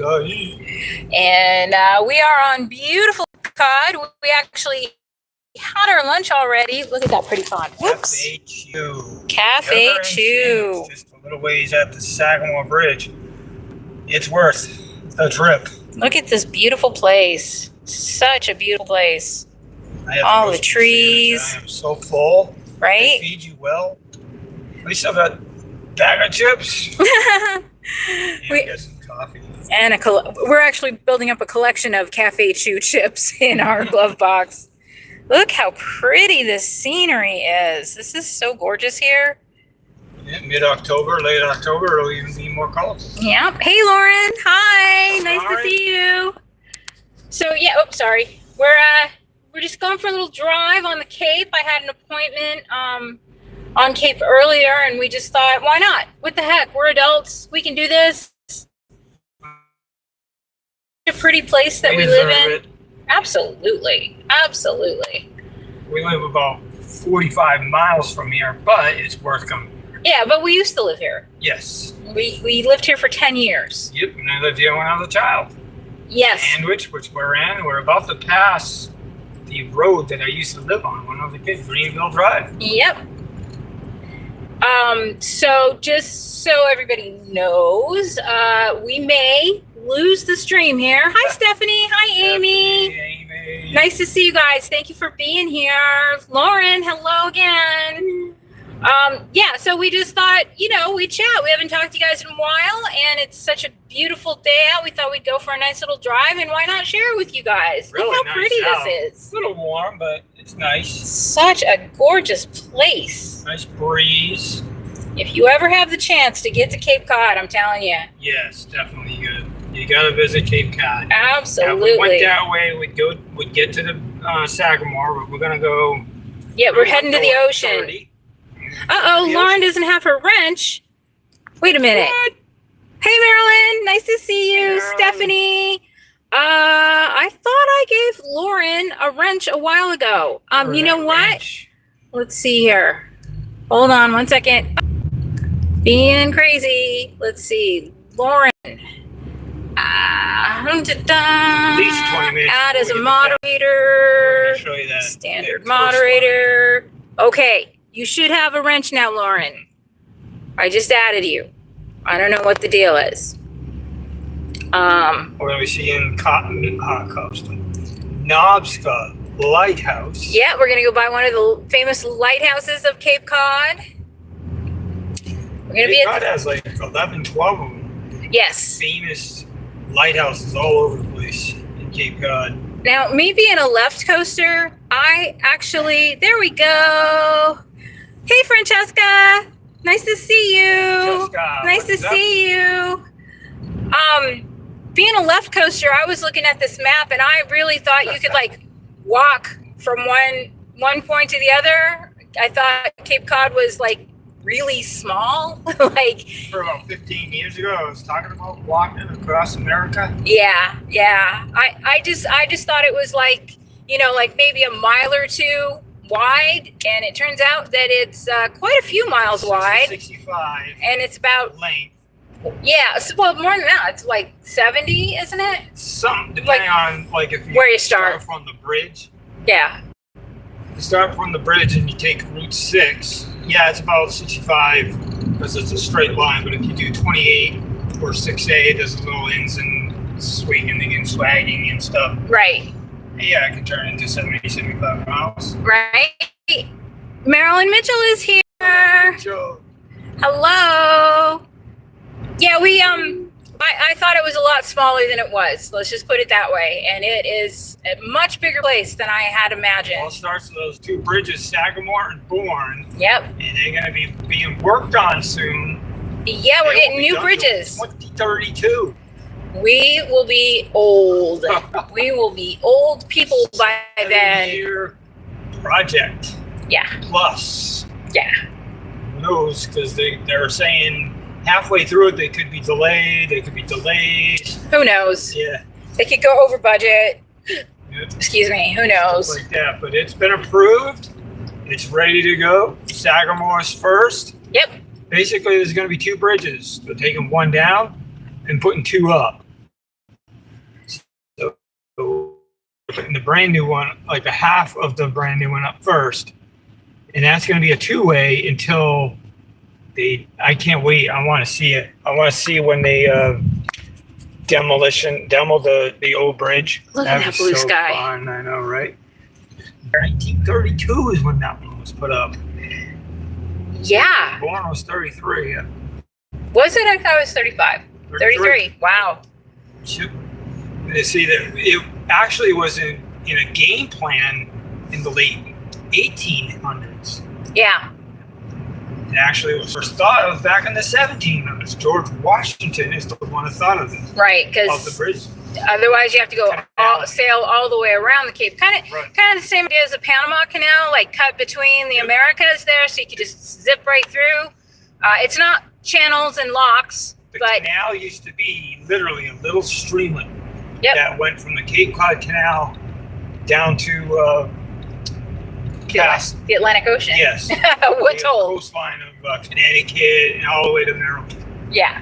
And we are on beautiful Cape Cod. We actually had our lunch already. Look at that pretty font. Whoops. Cafe Chew. Cafe Chew. Just a little ways at the Sagamore Bridge. It's worth a trip. Look at this beautiful place. Such a beautiful place. All the trees. I am so full. Right? They feed you well. We still got a bag of chips. We got some coffee. And we're actually building up a collection of Cafe Chew chips in our glove box. Look how pretty this scenery is. This is so gorgeous here. Yeah, mid-October, late October, it'll even be more colorful. Yep. Hey, Lauren. Hi. Nice to see you. So, yeah. Oops, sorry. We're just going for a little drive on the Cape. I had an appointment on Cape earlier, and we just thought, why not? What the heck? We're adults. We can do this. A pretty place that we live in. Absolutely. Absolutely. We live about 45 miles from here, but it's worth coming here. Yeah, but we used to live here. Yes. We lived here for 10 years. Yep, and I lived here when I was a child. Yes. Sandwich, which we're in. We're about to pass the road that I used to live on when I was a kid, Greenville Drive. Yep. So just so everybody knows, we may lose the stream here. Hi, Stephanie. Hi, Amy. Hey, Amy. Nice to see you guys. Thank you for being here. Lauren, hello again. Yeah, so we just thought, we'd chat. We haven't talked to you guys in a while, and it's such a beautiful day out. We thought we'd go for a nice little drive, and why not share it with you guys? Really Look how pretty out. this is. It's a little warm, but it's nice. Such a gorgeous place. Nice breeze. If you ever have the chance to get to Cape Cod, I'm telling you. Yes, definitely good. You gotta visit Cape Cod. Absolutely. If we went that way, we'd get to the Sagamore, but we're gonna go. Yeah, we're heading to the ocean. Uh-oh, Lauren doesn't have her wrench. Wait a minute. What? Hey, Marilyn. Nice to see you. Stephanie. I thought I gave Lauren a wrench a while ago. You know what? Wrench. Let's see here. Hold on one second. Being crazy. Let's see. Lauren. At least 20 minutes. Add as a moderator. Let me show you that. Standard moderator. Okay. You should have a wrench now, Lauren. I just added you. I don't know what the deal is. We're going to be seeing Knobska Lighthouse. Yeah, we're going to go by one of the famous lighthouses of Cape Cod. We're going to be Cape Cod has like 11, 12 of them. Yes. Famous lighthouses all over the place in Cape Cod. Now, maybe in a left coaster, there we go. Hey, Francesca. Nice to see you. Nice to see you. Being a left coaster, I was looking at this map, and I really thought you could walk from one point to the other. I thought Cape Cod was really small. For about 15 years ago, I was talking about walking across America. Yeah. I just thought it was maybe a mile or two wide, and it turns out that it's quite a few miles wide. 65. And it's about length. Yeah, well, more than that. It's 70, isn't it? Some depending on if where you start from the bridge. Yeah. You start from the bridge and you take Route 6. Yeah, it's about 65 because it's a straight line. But if you do 28 or 6A, there's little ins and swinging and swagging and stuff. Right. Yeah, it can turn into 70, 75 miles. Right. Marilyn Mitchell is here. Mitchell. Hello. Yeah, I thought it was a lot smaller than it was. Let's just put it that way. And it is a much bigger place than I had imagined. All starts with those two bridges, Sagamore and Bourne. Yep. And they're going to be being worked on soon. Yeah, we're getting new bridges. 2032. We will be old. We will be old people by then. 7-year project. Yeah. Plus. Yeah. Who knows? Because they're saying halfway through it, they could be delayed. They could be delays. Who knows? Yeah. They could go over budget. Yep. Excuse me. Who knows? Stuff like that. But it's been approved. It's ready to go. Sagamore's first. Yep. Basically, there's going to be two bridges. They're taking one down and putting two up. putting the brand new one, like a half of the brand new one up first. And that's going to be a two-way until I can't wait. I want to see it. I want to see when they demo the old bridge. Look at that blue sky. Fun. I know, right? 1932 is when that one was put up. Yeah. Born was 33. Yeah. Was it? I thought it was 35. 33. Wow. You see that it actually was in a game plan in the late 1800s. Yeah. It actually was first thought of back in the 1700s. George Washington is the one who thought of it. Right, Of the because bridge. otherwise you have to go sail all the way around the Cape. Kind of the same idea as the Panama Canal, like cut between the Americas there, so you could just zip right through. It's not channels and locks, The but canal used to be literally a little streamlet yep. that went from the Cape Cod Canal down to past The Atlantic Ocean. yes, We're the told. coastline of Connecticut and all the way to Maryland. Yeah,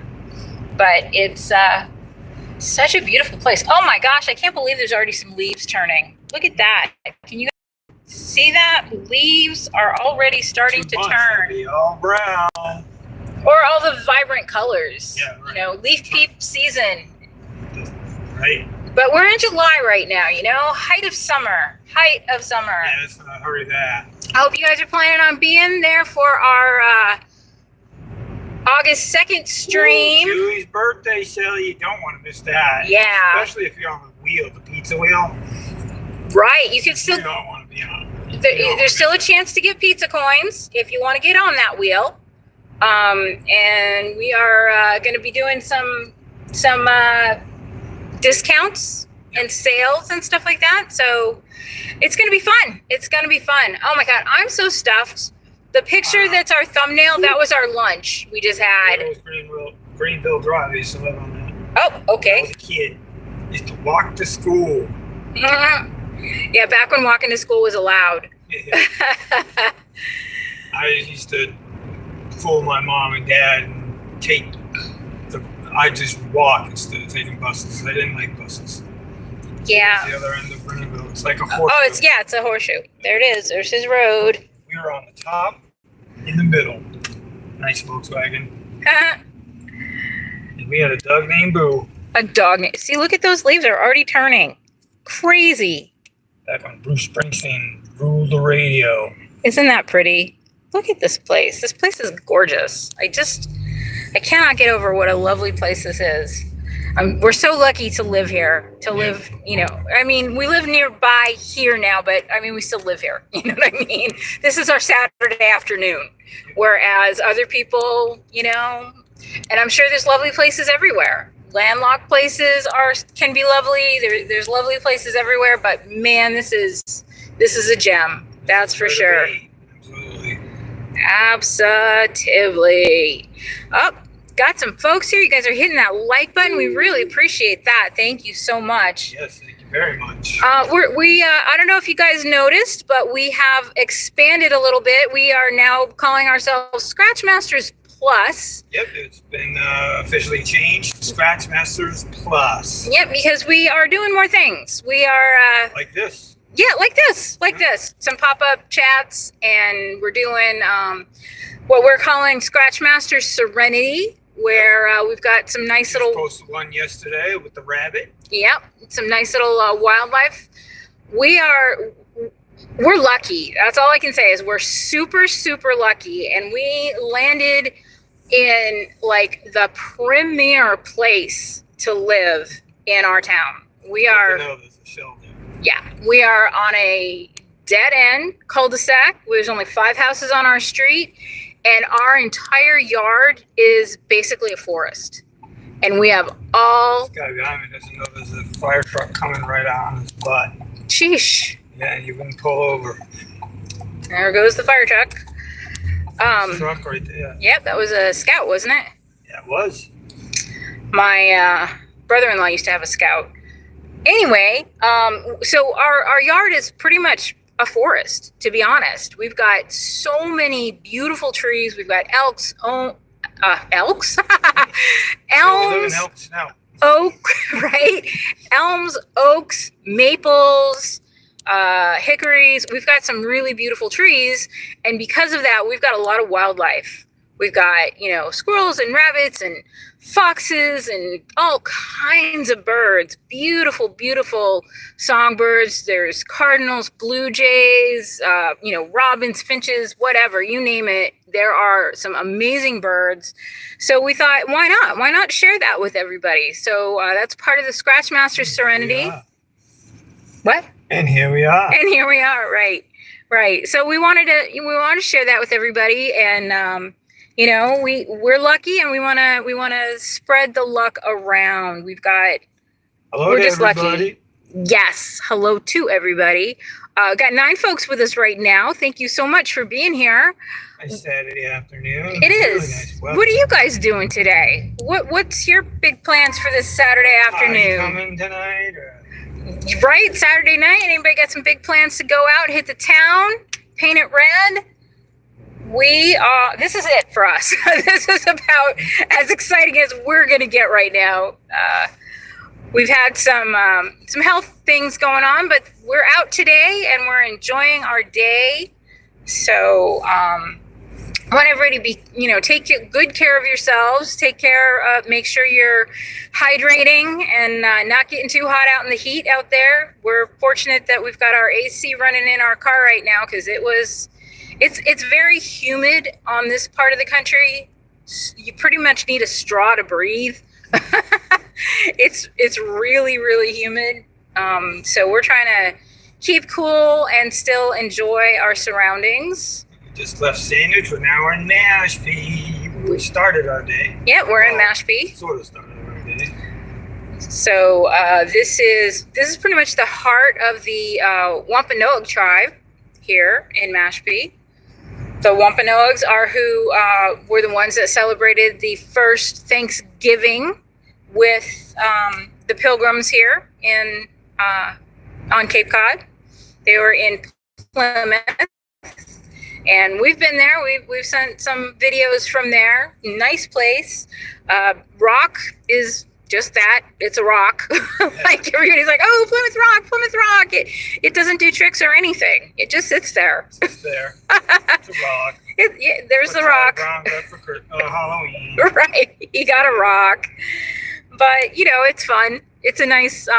but it's such a beautiful place. Oh my gosh, I can't believe there's already some leaves turning. Look at that. Can you see that? Leaves are already starting 2 to months, turn. it'll be all brown. Or all the vibrant colors. Yeah, right. You know, leaf peep season. Right? But we're in July right now, you know? Height of summer. Height of summer. Yeah, let's not hurry that. I hope you guys are planning on being there for our August 2nd stream. Julie's birthday, Shelly. You don't want to miss that. Yeah. Especially if you're on the wheel, the pizza wheel. Right. You can still... You don't want to be on. There's still a chance to get pizza coins if you want to get on that wheel. And we are going to be doing some discounts and sales and stuff like that. So it's going to be fun. It's going to be fun. Oh my God, I'm so stuffed. The picture that's our thumbnail, that was our lunch we just had. That was Greenville Drive. I used to live on that. Oh, okay. When I was a kid. I used to walk to school. Yeah, back when walking to school was allowed. I used to fool my mom and dad and I just walk instead of taking buses. I didn't like buses. Yeah. It's the other end of Greenville. It's like a horseshoe. Oh, it's a horseshoe. There it is. There's his road. We were on the top, in the middle. Nice Volkswagen. And we had a dog named Boo. A dog. See, look at those leaves are already turning. Crazy. Back when Bruce Springsteen ruled the radio. Isn't that pretty? Look at this place. This place is gorgeous. I cannot get over what a lovely place this is. We're so lucky to live here, you know, I mean, we live nearby here now, but I mean, we still live here. You know what I mean? This is our Saturday afternoon, whereas other people, you know, and I'm sure there's lovely places everywhere. Landlocked places can be lovely. There's lovely places everywhere, but man, this is a gem. That's for sure. Absolutely. Oh, got some folks here. You guys are hitting that like button. We really appreciate that. Thank you so much. Yes, thank you very much. I don't know if you guys noticed, but we have expanded a little bit. We are now calling ourselves ScratchMASSterS Plus. Yep, it's been officially changed. ScratchMASSterS Plus. Yep, because we are doing more things. We are like this. Yeah, like this. Some pop-up chats, and we're doing what we're calling ScratchMASSterS Serenity, where we've got some nice little... Posted one yesterday with the rabbit. Yep, some nice little wildlife. We're lucky. That's all I can say is we're super, super lucky, and we landed in like the premier place to live in our town. We are... Yeah, we are on a dead-end cul-de-sac. There's only 5 houses on our street, and our entire yard is basically a forest. And we have all... This guy behind me doesn't know there's a fire truck coming right out on his butt. Sheesh. Yeah, you wouldn't pull over. There goes the fire truck. Truck right there. Yep, that was a Scout, wasn't it? Yeah, it was. My brother-in-law used to have a Scout. Anyway, so our yard is pretty much a forest, to be honest. We've got so many beautiful trees. We've got elks. Elks? Yeah, we live in Elks now. oak, right? Elms, oaks, maples, hickories. We've got some really beautiful trees. And because of that, we've got a lot of wildlife. We've got, squirrels and rabbits and foxes and all kinds of birds. Beautiful, beautiful songbirds. There's cardinals, blue jays, robins, finches, whatever, you name it. There are some amazing birds. So we thought, why not? Why not share that with everybody? So that's part of the ScratchMASSterS Serenity. What? And here we are. And here we are, right. So we wanted to share that with everybody, and we're lucky, and we wanna spread the luck around. Hello to everybody. Lucky. Yes, hello to everybody. Got 9 folks with us right now. Thank you so much for being here. Nice Saturday afternoon. It is. Really nice weather. What are you guys doing today? What's your big plans for this Saturday afternoon? Coming tonight? Right, Saturday night. Anybody got some big plans to go out, hit the town, paint it red? This is it for us. This is about as exciting as we're gonna get right now. We've had some health things going on, but we're out today and we're enjoying our day. So I want everybody to be, take good care of yourselves. Make sure you're hydrating and not getting too hot out in the heat out there. We're fortunate that we've got our AC running in our car right now because it's very humid on this part of the country. You pretty much need a straw to breathe. It's really, really humid. So we're trying to keep cool and still enjoy our surroundings. Just left Sandwich. Now we're in Mashpee. We started our day. Yeah, we're in Mashpee. Sort of started our day. So this is pretty much the heart of the Wampanoag tribe here in Mashpee. The Wampanoags are who were the ones that celebrated the first Thanksgiving with the Pilgrims here on Cape Cod. They were in Plymouth. And we've been there. We've sent some videos from there. Nice place. Rock is just that. It's a rock. Like everybody's like, oh, Plymouth Rock. It doesn't do tricks or anything. It just sits there. It's there. It's a rock. There's the rock. For Halloween. Right. You got a rock. But it's fun. It's a nice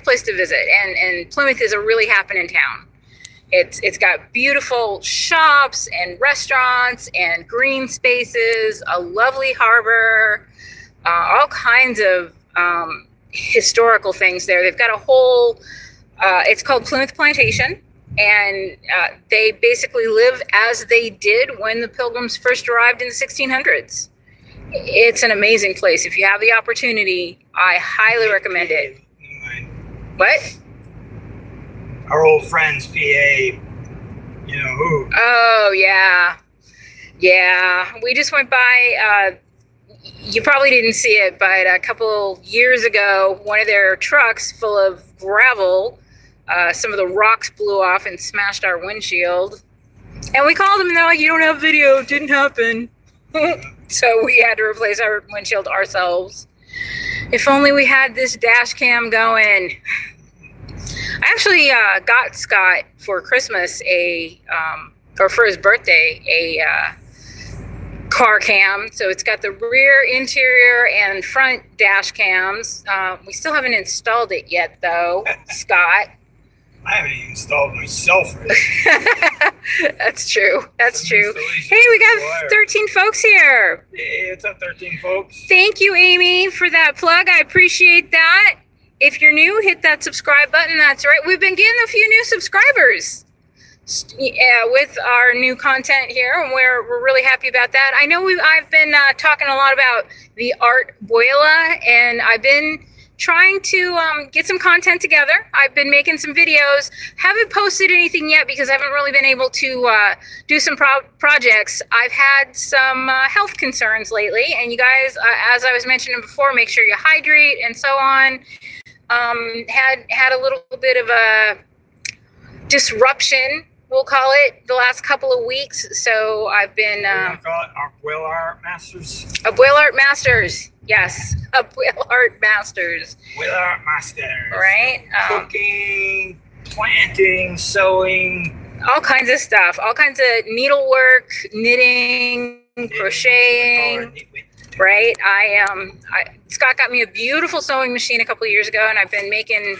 place to visit. And Plymouth is a really happening town. It's got beautiful shops and restaurants and green spaces, a lovely harbor, all kinds of historical things there. They've got a whole, it's called Plymouth Plantation, and they basically live as they did when the Pilgrims first arrived in the 1600s. It's an amazing place. If you have the opportunity, I highly recommend it. What? Our old friends, PA, you know who. Oh, yeah. Yeah. We just went by, you probably didn't see it, but a couple years ago, one of their trucks full of gravel, some of the rocks blew off and smashed our windshield. And we called them and they're like, you don't have video. It didn't happen. So we had to replace our windshield ourselves. If only we had this dash cam going. I actually got Scott for Christmas or for his birthday, a car cam. So it's got the rear, interior, and front dash cams. We still haven't installed it yet, though, Scott. I haven't even installed myself. Right? That's true. That's true. Hey, we got 13 folks here. Hey, what's up, 13 folks? Thank you, Amy, for that plug. I appreciate that. If you're new, hit that subscribe button. That's right. We've been getting a few new subscribers with our new content here, and we're really happy about that. I know I've been talking a lot about the Art Boila, and I've been trying to get some content together. I've been making some videos. Haven't posted anything yet because I haven't really been able to do some projects. I've had some health concerns lately, and you guys, as I was mentioning before, make sure you hydrate and so on. Had a little bit of a disruption we'll call it, the last couple of weeks. So I've been We're gonna call it Abuela Art Masters. Abuela Art Masters. Yes, Abuela Art Masters. Abuela Art Masters. Right? Cooking, planting, sewing. All kinds of stuff. All kinds of needlework, knitting, crocheting. Right? Scott got me a beautiful sewing machine a couple of years ago, and I've been making.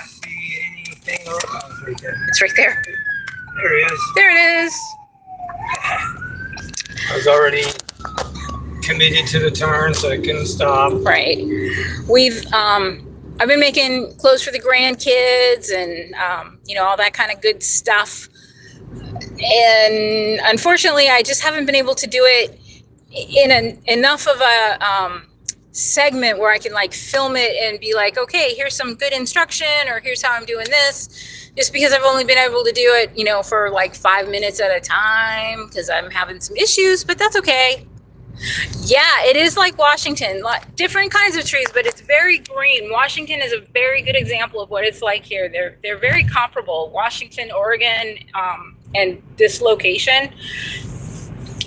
See anything? Oh, it's right there. It's right there. There it is. There it is. I was already committed to the turn, so I couldn't stop. Right. I've been making clothes for the grandkids and, all that kind of good stuff. And unfortunately, I just haven't been able to do it in enough of a segment where I can like film it and be like, okay, here's some good instruction, or here's how I'm doing this. Just because I've only been able to do it, for like 5 minutes at a time because I'm having some issues, but that's okay. Yeah, it is like Washington, different kinds of trees, but it's very green. Washington is a very good example of what it's like here. They're very comparable. Washington, Oregon, and this location.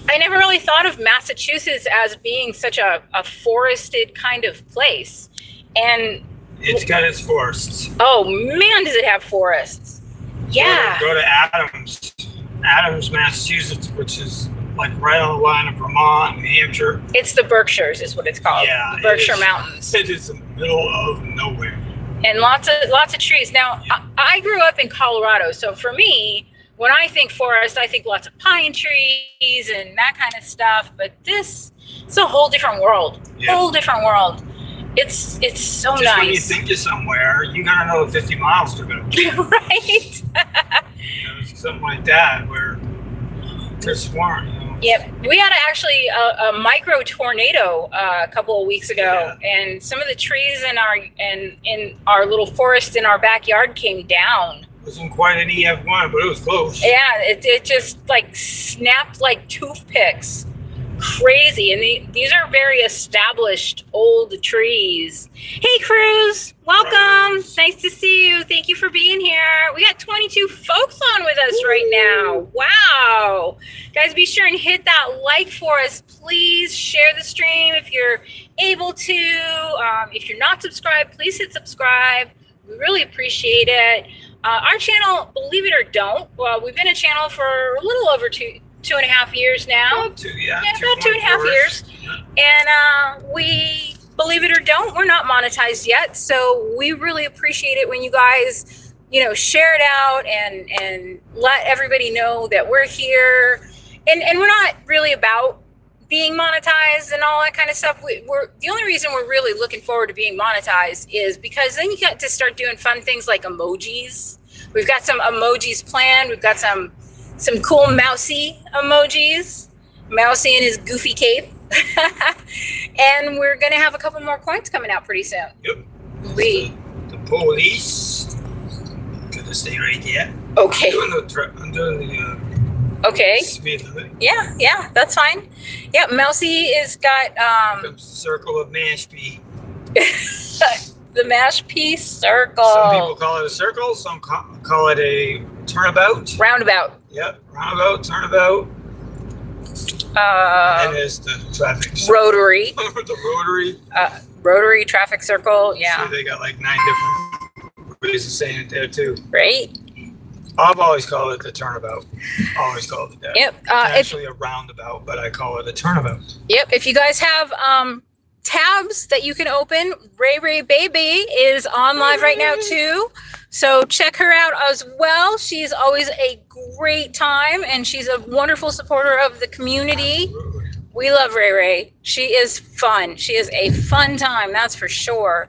I never really thought of Massachusetts as being such a forested kind of place. And it's got its forests. Oh man, does it have forests? Yeah. Go to Adams, Massachusetts, which is like right on the line of Vermont and New Hampshire. It's the Berkshires is what it's called. Yeah. The Berkshire Mountains. It is in the middle of nowhere. And lots of trees. Now, yeah. I grew up in Colorado, so for me, when I think forest, I think lots of pine trees and that kind of stuff. But it's a whole different world. Yeah. Whole different world. It's so just nice. When you think you're somewhere, you got another 50 miles to go. Right. Something like that where there's swarm. Yep, we had actually a micro tornado a couple of weeks ago, yeah. And some of the trees in our little forest in our backyard came down. It wasn't quite an EF1, but it was close. Yeah, it just like snapped like toothpicks. Crazy. And these are very established old trees. Hey Cruz, welcome. Nice to see you. Thank you for being here. We got 22 folks on with us right now. Wow. Guys, be sure and hit that like for us. Please share the stream if you're able to. If you're not subscribed, please hit subscribe. We really appreciate it. Our channel, believe it or don't, we've been a channel for a little over 2.5 years now. About 2.5 years. And we, believe it or don't, we're not monetized yet. So we really appreciate it when you guys, share it out and let everybody know that we're here. And we're not really about being monetized and all that kind of stuff. We're the only reason we're really looking forward to being monetized is because then you get to start doing fun things like emojis. We've got some emojis planned. We've got some cool mousy emojis. Mousy in his goofy cape. And we're going to have a couple more coins coming out pretty soon. Yep. The police. Gonna stay right there. Okay. I'm doing the okay. Speed limit. Yeah, that's fine. Yeah, Mousy is got circle of Mashpee. The Mashpee circle. Some people call it a circle, some call it a turnabout. Roundabout. Yep, roundabout, turnabout. And there's the traffic circle. Rotary. The rotary. Rotary traffic circle, yeah. So they got like 9 different ways of saying it there too. Right. I've always called it the turnabout. Always called it that. Yep. It's actually a roundabout, but I call it a turnabout. Yep. If you guys have tabs that you can open, Ray Baby is on live right now too. So check her out as well. She's always a great time and she's a wonderful supporter of the community. Absolutely. We love Ray. She is fun. She is a fun time, that's for sure.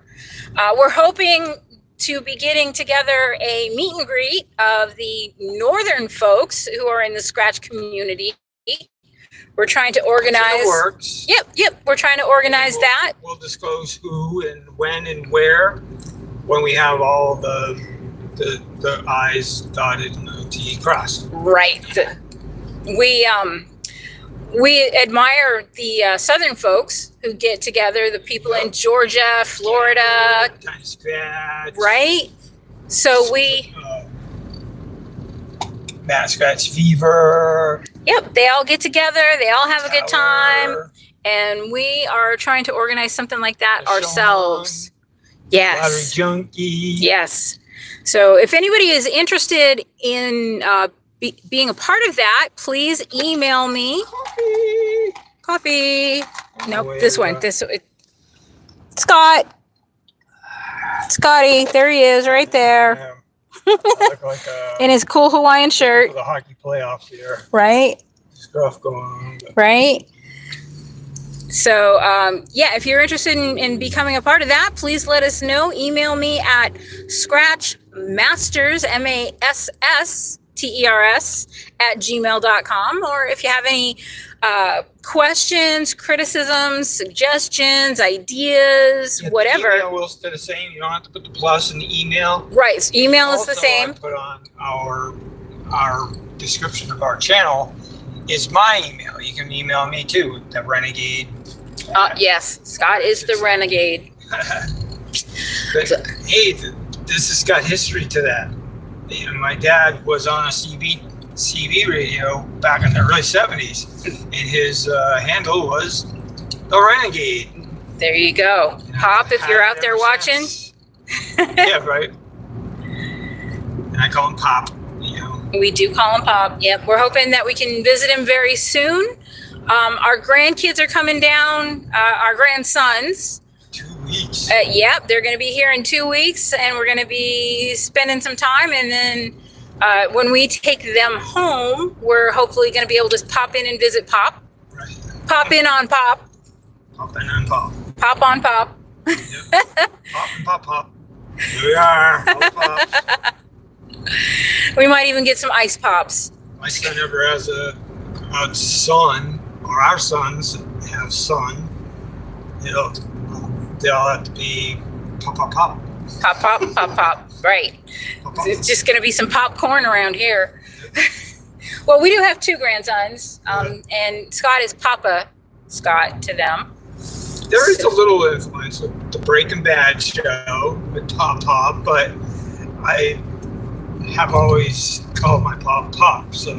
We're hoping to be getting together a meet and greet of the northern folks who are in the Scratch community. We're trying to organize. Works. Yep. We're trying to organize that. We'll disclose who and when and where when we have all the I's dotted and the T crossed. Right. We admire the southern folks who get together, the people in Georgia, Florida. Scratch. Right? So we... Matt Scratch Fever. Yep, they all get together. They all have a good time. Tower, And we are trying to organize something like that Sean, ourselves. Lottery Yes. Junkie. Yes. So if anybody is interested in being a part of that, please email me. Coffee. Nope, this one. Scott. Scotty. There he is right there. I look like In his cool Hawaiian shirt. for the hockey playoffs here. Right? Stuff going on. Right? So, yeah, if you're interested in becoming a part of that, please let us know. Email me at ScratchMASSterS, MASSTERS, @gmail.com. Or if you have any questions, criticisms, suggestions, ideas, whatever. The email will stay the same. You don't have to put the plus in the email. Right. So email is the Also, same. I put on our description of our channel is my email. You can email me too, the Renegade. Yes, Scott is the renegade. But, hey, this has got history to that. You know, my dad was on a CB radio back in the early 70s, and his handle was the Renegade. There you go. Pop, if you're out there watching. Yeah, right. And I call him Pop, you know. We do call him Pop. Yep. We're hoping that we can visit him very soon. Our grandkids are coming down, our grandsons. 2 weeks. Yep, they're going to be here in 2 weeks, and we're going to be spending some time. And then when we take them home, we're hopefully going to be able to pop in and visit Pop. Right. Pop in on Pop. Pop and on Pop. Pop on Pop. Yep. Pop and Pop Pop. Here we are. All the pops. We might even get some ice pops. My son ever has a son, or our sons have son. You know, they all have to be Pop Pop Pop. Pop, pop, pop, pop. Right. Pop, pop. It's just going to be some popcorn around here. Well, we do have two grandsons, and Scott is Papa Scott to them. There is a little influence with the Breaking Bad show with Pop Pop, but I have always called my Pop Pop, so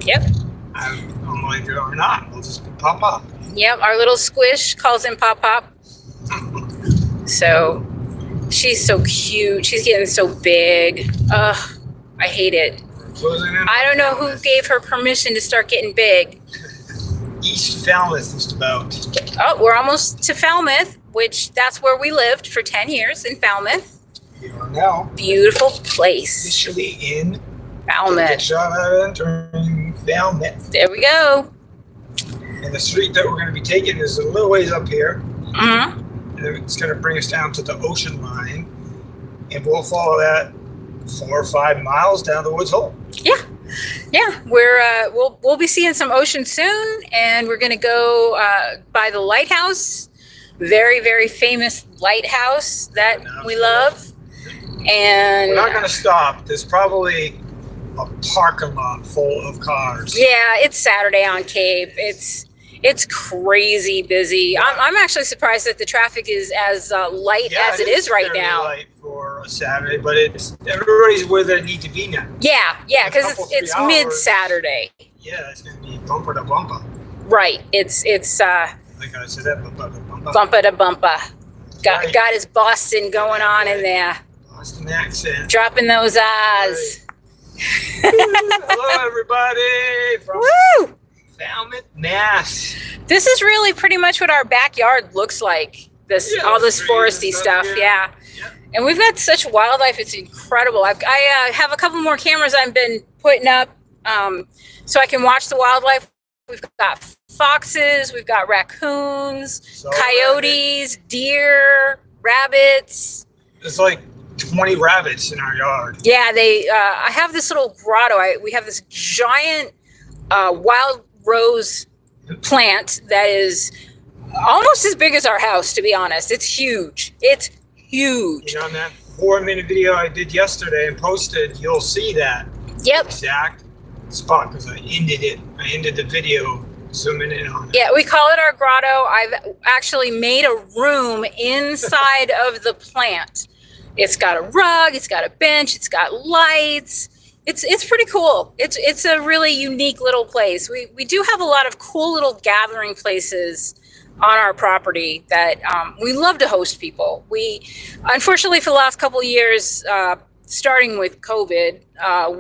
Yep. I'm like, or not, we'll just be Pop Pop. Yep. Our little squish calls him Pop Pop. So she's so cute. She's getting so big. Ugh, I hate it. I don't know who gave her permission to start getting big. East Falmouth just about. Oh, we're almost to Falmouth, which that's where we lived for 10 years in Falmouth. We are now Beautiful place. officially in Falmouth. entering Falmouth. There we go. And the street that we're going to be taking is a little ways up here. Mm-hmm. And it's going to bring us down to the ocean line. And we'll follow that 4 or 5 miles down the woods hole. Yeah. Yeah, we'll be seeing some ocean soon, and we're gonna go by the lighthouse, very, very famous lighthouse that we love. And We're not going to stop. There's probably a parking lot full of cars. yeah, it's Saturday on Cape. It's crazy busy. I'm actually surprised that the traffic is as light as it is right fairly now. light for a Saturday, but everybody's where they need to be now. Yeah, because it's 3 hours. mid-Saturday. Yeah, it's going to be bumper to bumper. Right. It's Like I said, that bumper to bumper. bumper to bumper. Right. Got his Boston going on in there. Boston accent. Dropping those eyes. Hello, everybody from Woo! Falmouth, Mass. This is really pretty much what our backyard looks like. All this trees and foresty stuff, yeah. Yeah. And we've got such wildlife; it's incredible. I have a couple more cameras I've been putting up, so I can watch the wildlife. We've got foxes, we've got raccoons, So coyotes, deer, rabbits. There's like 20 rabbits in our yard. Yeah, I have this little grotto. We have this giant wild rose plant that is almost as big as our house, to be honest. It's huge. It's huge. You know, in that 4-minute video I did yesterday and posted, you'll see that Yep. exact spot because I ended the video zooming in on it. Yeah, we call it our grotto. I've actually made a room inside of the plant. It's got a rug, it's got a bench, it's got lights. It's pretty cool. It's a really unique little place. We do have a lot of cool little gathering places on our property that we love to host people. We, unfortunately, for the last couple of years, starting with COVID,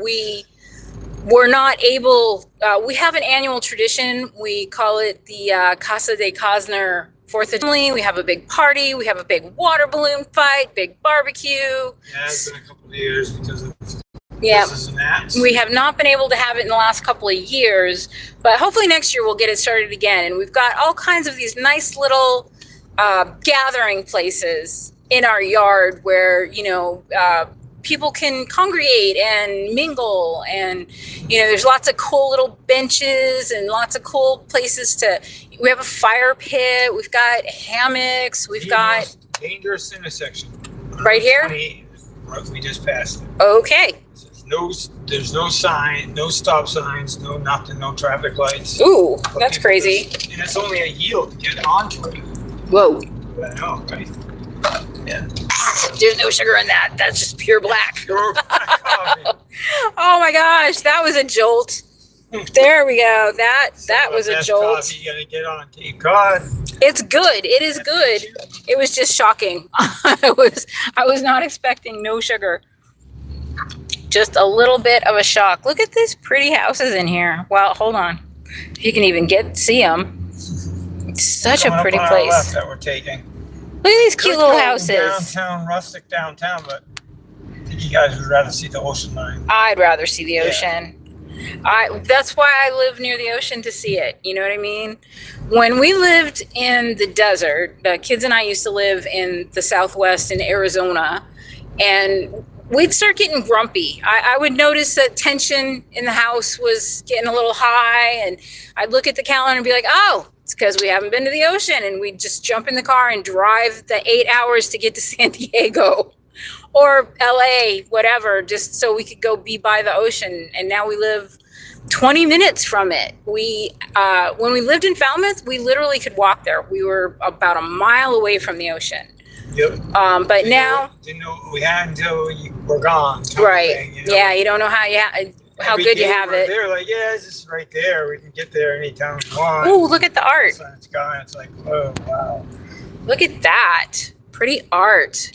we were not able. We have an annual tradition. We call it the Casa de Cosner 4th of July. We have a big party. We have a big water balloon fight, big barbecue. Yeah, it's been a couple of years because of Yeah, that. we have not been able to have it in the last couple of years, but hopefully next year we'll get it started again. And we've got all kinds of these nice little gathering places in our yard where, people can congregate and mingle, and there's lots of cool little benches and lots of cool places we have a fire pit, we've got hammocks, we've got most dangerous intersection right here. 28, we just passed it. Okay. There's no sign, no stop signs, no nothing, no traffic lights. Ooh, that's crazy. And it's only a yield to get onto it. Whoa. I know, right? Yeah. There's no sugar in that. That's just pure black. Pure black coffee. Oh my gosh, that was a jolt. There we go. That was a jolt. Coffee you gotta get on Cape Cod. It's good. It is good. It was just shocking. I was not expecting no sugar. Just a little bit of a shock. Look at these pretty houses in here. Well, hold on. If you can even see them. It's such a pretty Up on place. our left that we're taking. Look at these cute Could little go houses. Downtown, rustic downtown, but I think you guys would rather see the ocean line. I'd rather see the Yeah. ocean. That's why I live near the ocean, to see it. You know what I mean? When we lived in the desert, the kids and I used to live in the Southwest in Arizona, and we'd start getting grumpy. I would notice that tension in the house was getting a little high, and I'd look at the calendar and be like, oh, it's because we haven't been to the ocean. And we'd just jump in the car and drive the 8 hours to get to San Diego or LA, whatever, just so we could go be by the ocean. And now we live 20 minutes from it. When we lived in Falmouth, we literally could walk there. We were about a mile away from the ocean. Yep. But now, didn't know what we had until you were gone. right? Yeah, you don't know how good you have it. They're like, yeah, it's just right there. We can get there anytime we want. Ooh, look at the art. So it's gone. It's like, oh wow. Look at that. Pretty art.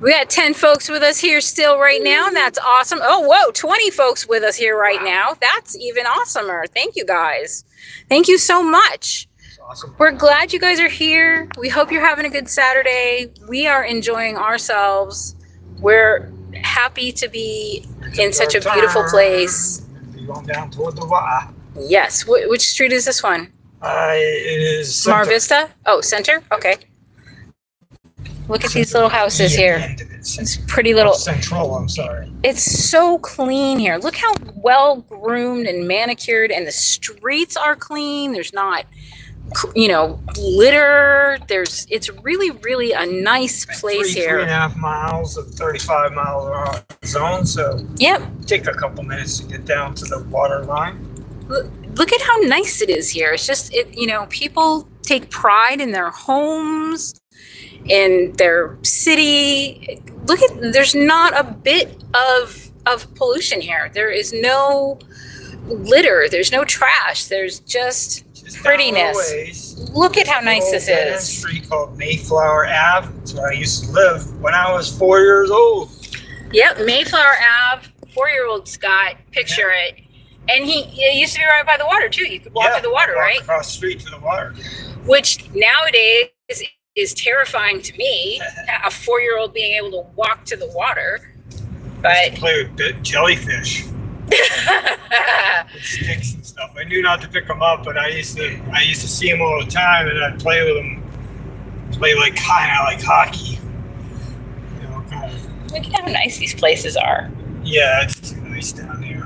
We got 10 folks with us here still right now, and that's awesome. Oh, whoa, 20 folks with us here right now. That's even awesomer. Thank you, guys. Thank you so much. Awesome. We're glad you guys are here. We hope you're having a good Saturday. We are enjoying ourselves. We're happy to be in such a beautiful place. We're going down toward the water. Yes. Which street is this one? It is Mar Center. Vista? Oh, Center? Okay. Look at these little houses here. It's pretty little. Central, I'm sorry. It's so clean here. Look how well groomed and manicured, and the streets are clean. There's not, litter. It's really, really a nice place here. 3.5 miles of 35-mile zone, so Yep. take a couple minutes to get down to the water line. Look at how nice it is here. It's just, people take pride in their homes, in their city. There's not a bit of pollution here. There is no litter. There's no trash. There's just prettiness. Look at how nice this is. A street called Mayflower Ave. That's where I used to live when I was 4 years old. Yep, Mayflower Ave. 4-year-old Scott, picture it. And it used to be right by the water too. You could walk to the water, right? Across the street to the water. Which nowadays is terrifying to me. A 4-year-old being able to walk to the water. But Play with jellyfish. With sticks and stuff. I knew not to pick them up, but I used to see them all the time, and I'd play with them. Play kind of like hockey. Look at how nice these places are. Yeah, it's too nice down here.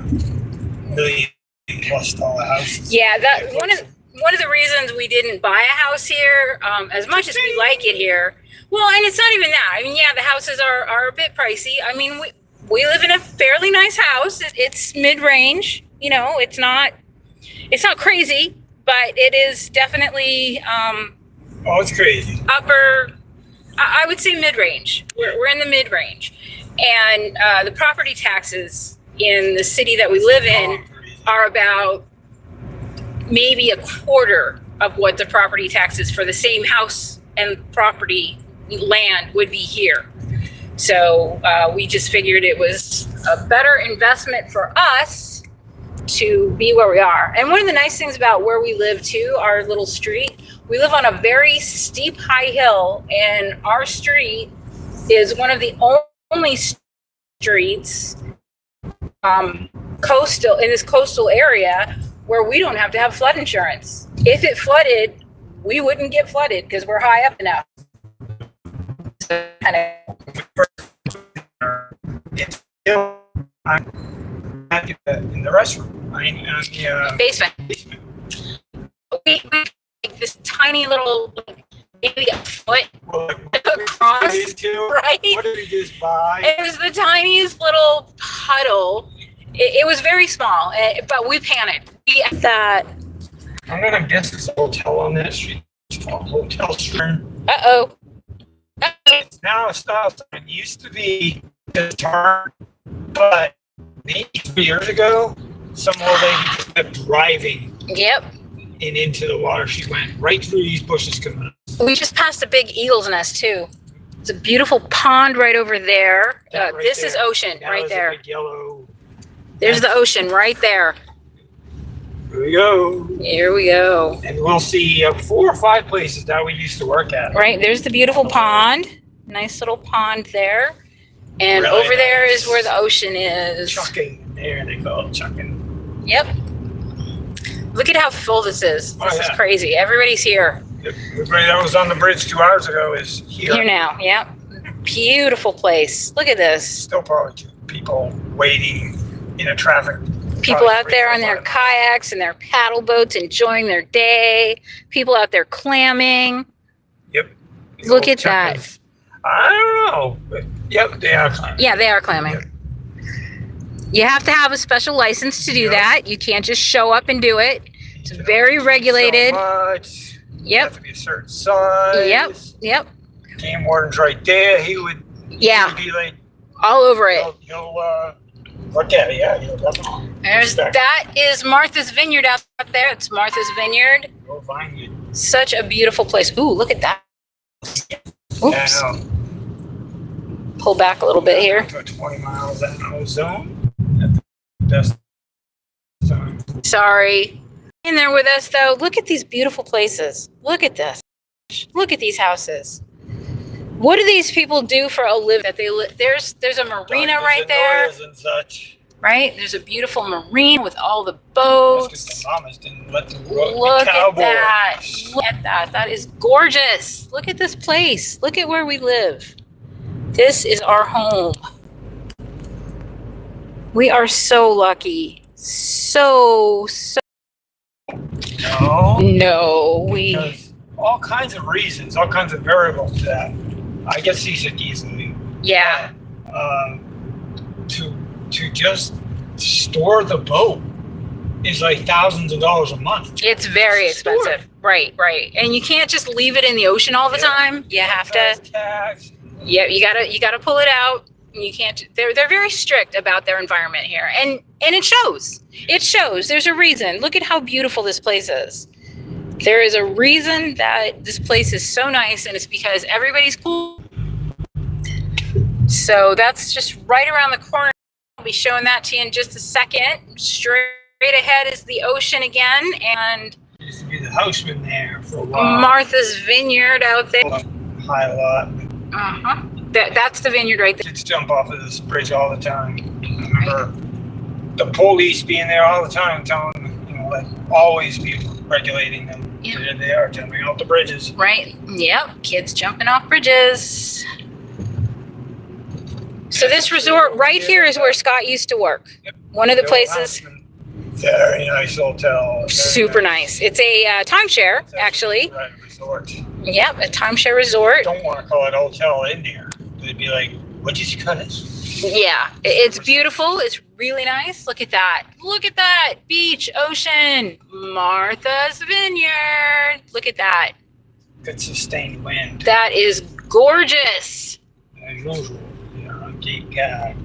$1,000,000+ all the houses. Yeah, one of the reasons we didn't buy a house here, as much as we like it here. Well, and it's not even that. I mean, yeah, the houses are a bit pricey. I mean, we live in a fairly nice house. It's mid-range. It's not crazy, but it is definitely it's crazy. upper. I would say mid-range. We're in the mid-range, and the property taxes, in the city that we live in are about maybe a quarter of what the property taxes for the same house and property land would be here. So we just figured it was a better investment for us to be where we are. And one of the nice things about where we live too, our little street, we live on a very steep, high hill, and our street is one of the only streets coastal in this coastal area where we don't have to have flood insurance. If it flooded, we wouldn't get flooded because we're high up enough. In the restroom, in the basement. We like this tiny little, maybe a foot across, right? What did we just buy? It was the tiniest little puddle. It was very small, but we panicked. We that. I'm gonna guess there's a hotel on that street. It's called Hotel Stern. Uh-oh. It's now a stop sign. It used to be a turn, but maybe 3 years ago, some old lady just kept driving. Yep. And into the water. She went right through these bushes coming up. We just passed a big eagle's nest too. It's a beautiful pond right over there. This is ocean right there. Big yellow. There's the ocean right there. Here we go. Here we go. And we'll see 4 or 5 places that we used to work at. Right, there's the beautiful pond. Nice little pond there. And Really over there nice. is where the ocean is. Chucking. There they call it chucking. Yep. Look at how full this is. This is yeah. crazy. Everybody's here. Everybody that was on the bridge 2 hours ago is here. Here now, yep. Beautiful place. Look at this. Still probably 2 people waiting in a traffic. People out there on their kayaks and their paddle boats enjoying their day. People out there clamming. Yep. Look at that. I don't know. But yep, they are clamming. Yeah, they are clamming. Yep. You have to have a special license to do Yep. that. You can't just show up and do it. It's very regulated. So much. You Yep. have to be a certain size. Yep. Game warden's right there. He would be like, All over it. he'll look at it. Yeah, he'll definitely. That is Martha's Vineyard out there. It's Martha's Vineyard. Go find it. Such a beautiful place. Ooh, look at that. Oops. Yeah, Pull back a little bit here. 20 miles out of the zone. At the best time. Sorry. In there with us though. Look at these beautiful places. Look at this. Look at these houses. What do these people do for a living? That they there's a marina right there. And such. Right? There's a beautiful marina with all the boats. That's 'cause the mamas didn't let them Look at cowboys. that. Look at that. That is gorgeous. Look at this place. Look at where we live. This is our home. We are so lucky. So. No, Because all kinds of reasons, all kinds of variables to that. I guess these are easily. Yeah. To just store the boat is like thousands of dollars a month. It's very expensive. Right. And you can't just leave it in the ocean all the time. You have to. Tax. Yeah, you gotta pull it out. You can't. They're very strict about their environment here, and it shows. It shows. There's a reason. Look at how beautiful this place is. There is a reason that this place is so nice, and it's because everybody's cool. So that's just right around the corner. I'll be showing that to you in just a second. Straight ahead is the ocean again, and Used to be the houseman there for a while. Martha's Vineyard out there. High lot. Uh-huh. That's the vineyard right there. Kids jump off of this bridge all the time. I remember the police being there all the time, telling them, like always be regulating them. Yeah. There they are jumping off the bridges. Right. Yep. Kids jumping off bridges. So this resort right here is where Scott used to work. One of the places. Very nice hotel. Very Super nice. It's a timeshare, actually. Right, resort. Yep, a timeshare resort. Don't want to call it hotel in there. They'd be like, what did you cut it? Yeah, it's beautiful. It's really nice. Look at that. Look at that. Beach, ocean, Martha's Vineyard. Look at that. Good sustained wind. That is gorgeous. As usual, on Cape Cod.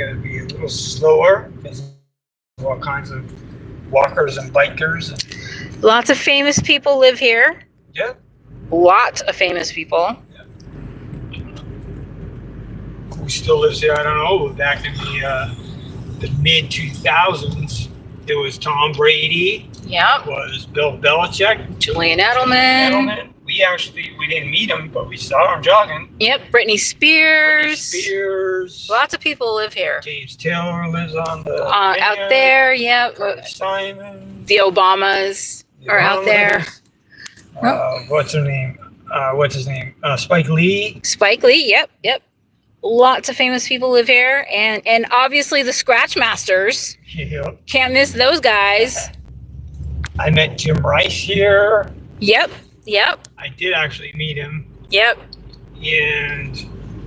got to be a little slower because there's all kinds of walkers and bikers. Lots of famous people live here. Yeah. Lots of famous people. Who still lives here? I don't know. Back in the mid 2000s, it was Tom Brady. Yep. It was Bill Belichick. Julian Edelman. We didn't meet him, but we saw him jogging. Yep. Britney Spears. Lots of people live here. James Taylor lives on the out there. Yep. Simon. The Obamas are out there. What's her name? What's his name? Spike Lee. Spike Lee. Yep. Lots of famous people live here, and obviously the ScratchMASSterS. Yep. Can't miss those guys. I met Jim Rice here. Yep. I did actually meet him. Yep. And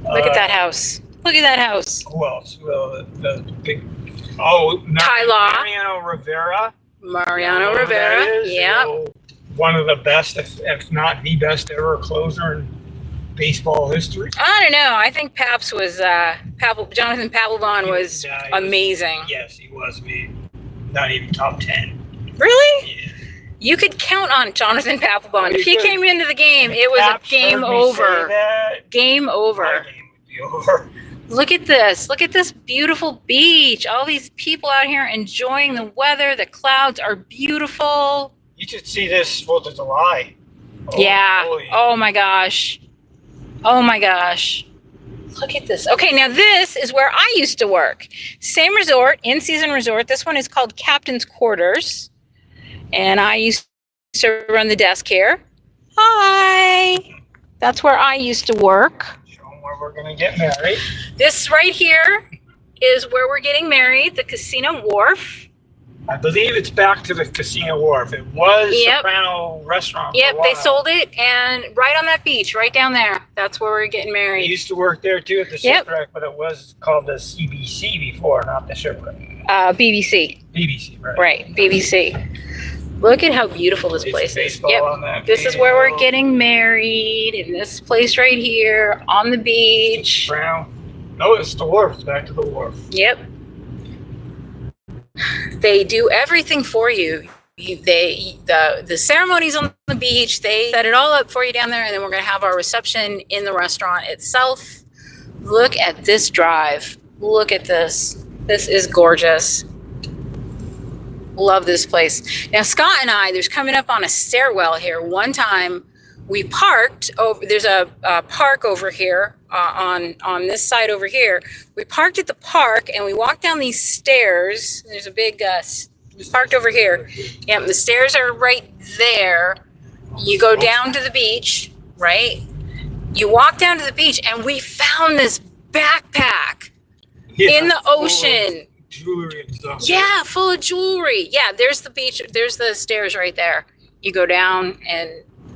look at that house. Look at that house. Who else? Well, the big. Oh, Mariano Rivera. Mariano Rivera. Yeah. One of the best, if not the best ever closer in baseball history. I don't know. I think Paps was Jonathan Papelbon was amazing. Yes, he was. Not even top 10. Really? Yeah. You could count on Jonathan Papelbon. If he came into the game, it was a game over. Game over. My game would be over. Look at this. Look at this beautiful beach. All these people out here enjoying the weather. The clouds are beautiful. You should see this 4th of July. Yeah. Oh my gosh. Oh my gosh. Look at this. Okay, now this is where I used to work. Same resort, in-season resort. This one is called Captain's Quarters. And I used to run the desk here. Hi. That's where I used to work. Show them where we're going to get married. This right here is where we're getting married, the Casino Wharf. I believe it's back to the Casino Wharf. It was Soprano Restaurant. Yep, they sold it, and right on that beach, right down there. That's where we're getting married. I used to work there too at the shipwreck, but it was called the CBC before, not the shipwreck. BBC. BBC, right? Right, BBC. Look at how beautiful this place is. Yep. This is where we're getting married, in this place right here on the beach. Brown. No, it's the wharf. It's back to the wharf. Yep. They do everything for you. The ceremonies on the beach, they set it all up for you down there, and then we're going to have our reception in the restaurant itself. Look at this drive. Look at this. This is gorgeous. Love this place. Now, Scott and I, there's coming up on a stairwell here. One time we parked over, there's a park over here on this side over here. We parked at the park and we walked down these stairs. There's a big, we parked over here. Yeah, the stairs are right there. You go down to the beach, right? You walk down to the beach and we found this backpack in the ocean. Jewelry and stuff. Yeah, full of jewelry. Yeah, there's the beach. There's the stairs right there. You go down and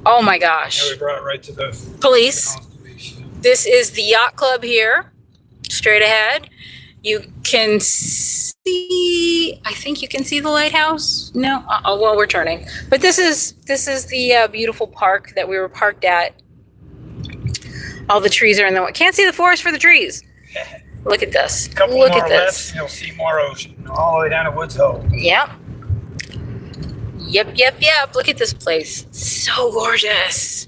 oh my gosh. Yeah, we brought it right to the police. This is the yacht club here, straight ahead. You can see, I think you can see the lighthouse. No, well, we're turning. But this is the beautiful park that we were parked at. All the trees are in the, can't see the forest for the trees. Look at this. Look at this. Left, you'll see more ocean all the way down to Woods Hole. Yep. Yep. Look at this place. So gorgeous.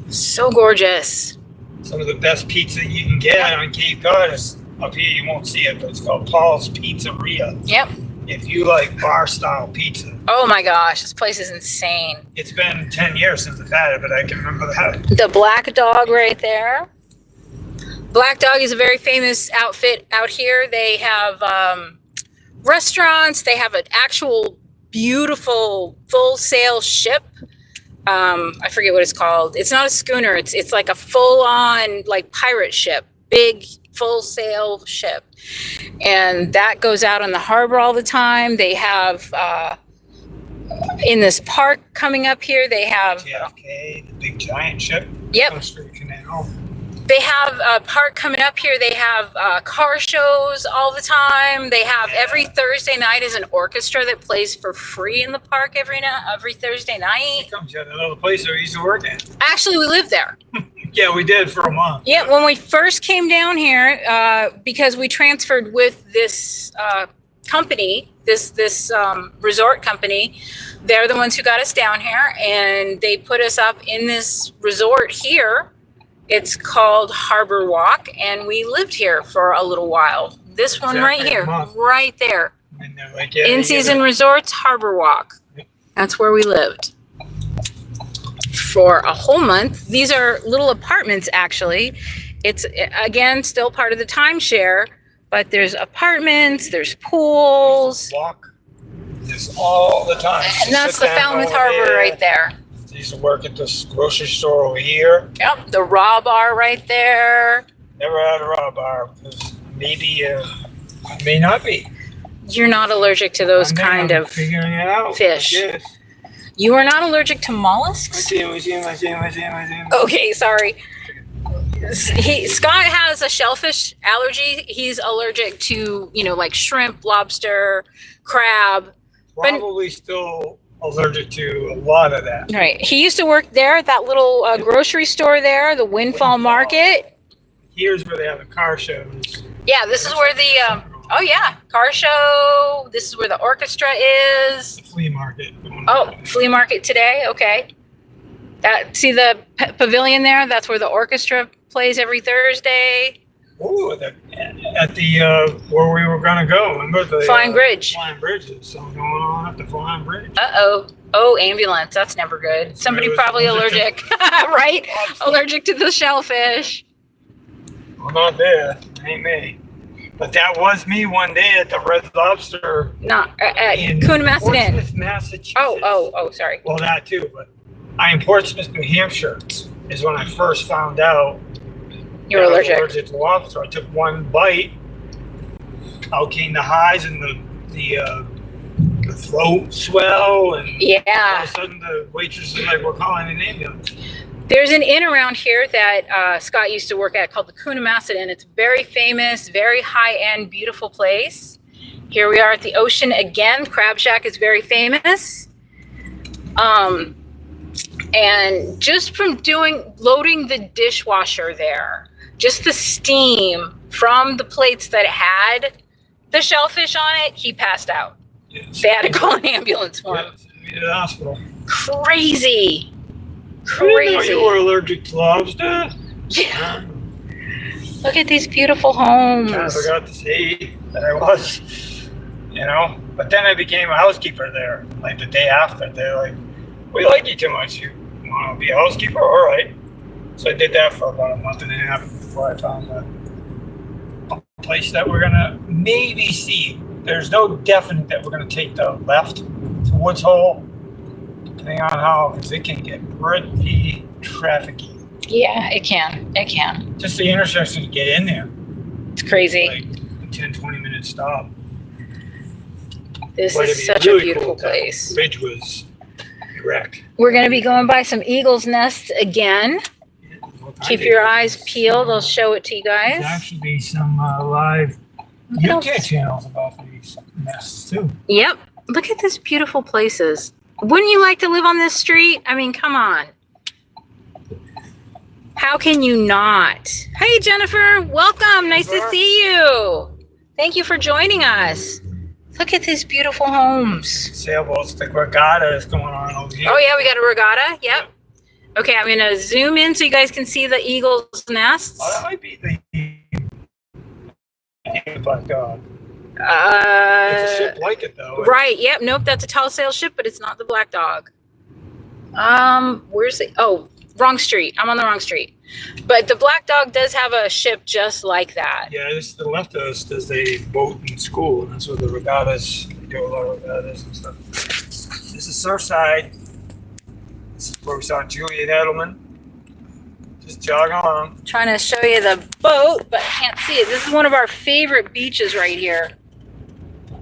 So gorgeous. Some of the best pizza you can get on Cape Cod is up here. You won't see it, but it's called Paul's Pizzeria. Yep. If you like bar-style pizza. Oh my gosh, this place is insane. It's been 10 years since I've had it, but I can remember that. The Black Dog right there. Black Dog is a very famous outfit out here. They have restaurants. They have an actual beautiful full sail ship. I forget what it's called. It's not a schooner. It's like a full on like pirate ship, big full sail ship, and that goes out on the harbor all the time. They have in this park coming up here. They have JFK, the big giant ship. Yep. Comes through the canal. They have a park coming up here. They have car shows all the time. They have every Thursday night is an orchestra that plays for free in the park every Thursday night. It comes out of another place I used to work at. Actually, we live there. Yeah, we did for a month. Yeah, when we first came down here, because we transferred with this company, this resort company, they're the ones who got us down here, and they put us up in this resort here. It's called Harbor Walk, and we lived here for a little while. This one right here, right there. And they're like, yeah, In-season resorts, Harbor Walk. That's where we lived for a whole month. These are little apartments, actually. It's, again, still part of the timeshare, but there's apartments, there's pools. Walk this all the time. And that's the Falmouth Harbor right there. I used to work at this grocery store over here. Yep, the raw bar right there. Never had a raw bar because maybe I may not be. You're not allergic to those kind of figuring it out. fish. You are not allergic to mollusks? I see him. Okay, sorry. Scott has a shellfish allergy. He's allergic to, like shrimp, lobster, crab. Probably still allergic to a lot of that. Right. He used to work there at that little grocery store there, the Windfall Market. Here's where they have the car shows. Yeah, this is where the car show. This is where the orchestra is. The flea market. Oh, flea market today. Okay. See the pavilion there? That's where the orchestra plays every Thursday. Oh, at the where we were gonna go. Remember the Flying Bridge. Flying Bridge. There's something going on at the Flying Bridge. Oh, ambulance. That's never good. Somebody probably allergic, right? Allergic to the shellfish. I'm not there. Ain't me. But that was me one day at the Red Lobster. Not at Coonamessett, Massachusetts. Oh, sorry. Well, that too, but in Portsmouth, New Hampshire, is when I first found out you were allergic. I was allergic to lobster. I took one bite. Out came the highs and the throat swell, and all of a sudden the waitress is like, "We're calling an ambulance." There's an inn around here that Scott used to work at called the Coonamessett Inn. It's very famous, very high-end, beautiful place. Here we are at the ocean again. Crab Shack is very famous. And just from loading the dishwasher there, just the steam from the plates that had the shellfish on it, he passed out. Yes. They had to call an ambulance for him. To the hospital. Crazy. I didn't know you were allergic to lobster. Yeah. Look at these beautiful homes. I forgot to say that I was, But then I became a housekeeper there. Like the day after, they're like, "We like you too much. You want to be a housekeeper? All right." So I did that for about a month and a half before I found a place that we're gonna maybe see. There's no definite that we're gonna take the left to Woods Hole. Depending on how, because it can get pretty trafficy. Yeah, it can. It can. Just the intersection to get in there. It's crazy. Like a 10, 20-minute stop. This is such a beautiful place. The bridge was wrecked. We're going to be going by some eagle's nests again. Keep your eyes peeled. I'll show it to you guys. There's actually some live YouTube channels about these nests too. Yep. Look at these beautiful places. Wouldn't you like to live on this street? I mean, come on. How can you not? Hey, Jennifer. Welcome. Nice to see you. Thank you for joining us. Look at these beautiful homes. Sailboats, the regatta is going on over here. Oh, yeah, we got a regatta. Yep. Okay, I'm going to zoom in so you guys can see the eagle's nests. Oh, that might be the Black Dog. It's a ship like it, though. Right, yep. Nope, that's a tall sail ship, but it's not the Black Dog. Where's the... Oh, wrong street. I'm on the wrong street. But the Black Dog does have a ship just like that. Yeah, this to the left of us, there's a boat in school, and that's where the regattas, they do a lot of regattas and stuff. This is Surfside. This is where we saw Juliet Edelman. Just jogging along. Trying to show you the boat, but I can't see it. This is one of our favorite beaches right here.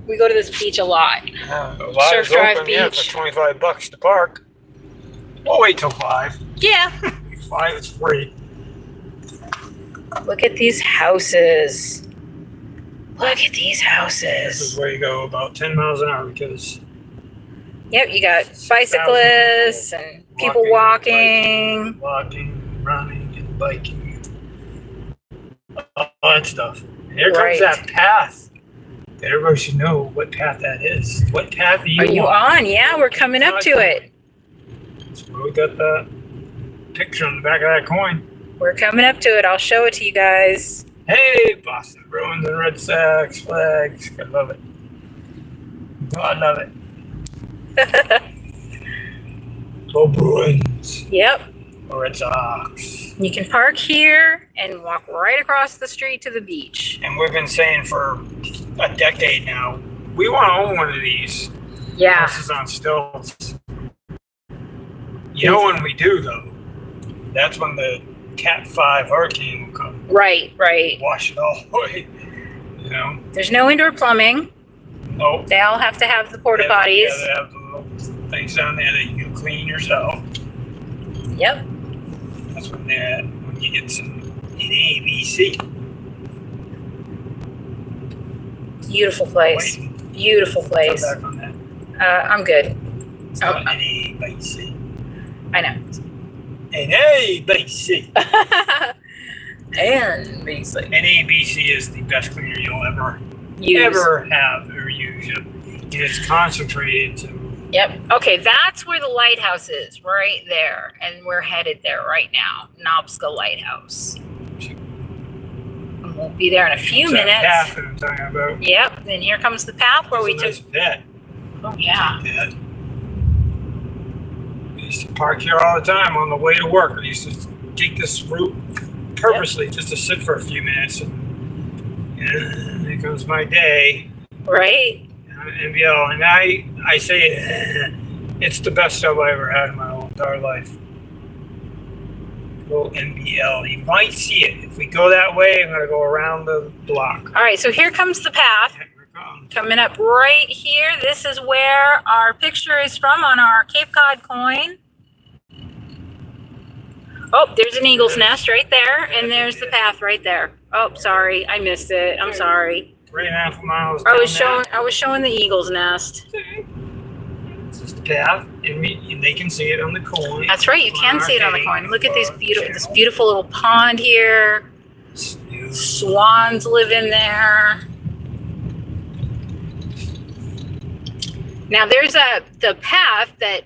We go to this beach a lot. Surf Drive Beach. For $25 to park. We'll wait till 5. Yeah. 5 is free. Look at these houses. Look at these houses. This is where you go about 10 miles an hour because... Yep, you got bicyclists and people walking. Running. biking, all that stuff. Here comes Right. that path. Everybody should know what path that is. What path are you on? Yeah, we're coming up to it. So we got that picture on the back of that coin. We're coming up to it. I'll show it to you guys. Hey, Boston Bruins and Red Sox flags. I love it. Oh, I love it. Go Bruins. Yep. Red Sox. You can park here and walk right across the street to the beach. And we've been saying for a decade now, we want to own one of these. Yeah. Houses on stilts. You know when we do, though, that's when the Cat 5 hurricane will come. Right, right. Wash it all away. You know? There's no indoor plumbing. Nope. They all have to have the porta potties. Yeah, they have the little things down there that you can clean yourself. Yep. That's when you get some ABC. Beautiful place. Wait, Beautiful place. come back on that. I'm good. It's not ABC. I know. ABC. And basically. ABC is the best cleaner you'll ever have or use. And it's concentrated to. Yep. Okay, that's where the lighthouse is, right there. And we're headed there right now. Nobska Lighthouse. And we'll be there in a few minutes. That path that I'm talking about. Yep. Then here comes the path where we Nice took. vet. Oh, yeah. Vet. I used to park here all the time on the way to work. I used to take this route purposely just to sit for a few minutes. And here comes my day. Right? NBL, and I say it's the best job I ever had in my whole entire life. Go NBL. You might see it. If we go that way, I'm gonna go around the block. All right, so here comes the path. Here it comes. Coming up right here. This is where our picture is from on our Cape Cod coin. Oh, there's an eagle's nest right there, and there's the path right there. Oh, sorry, I missed it. I'm sorry. 3.5 miles. I was showing the eagle's nest. It's just the path, and they can see it on the coin. That's right, you can see it on the coin. Look at this beautiful little pond here. Swans live in there. Now there's the path that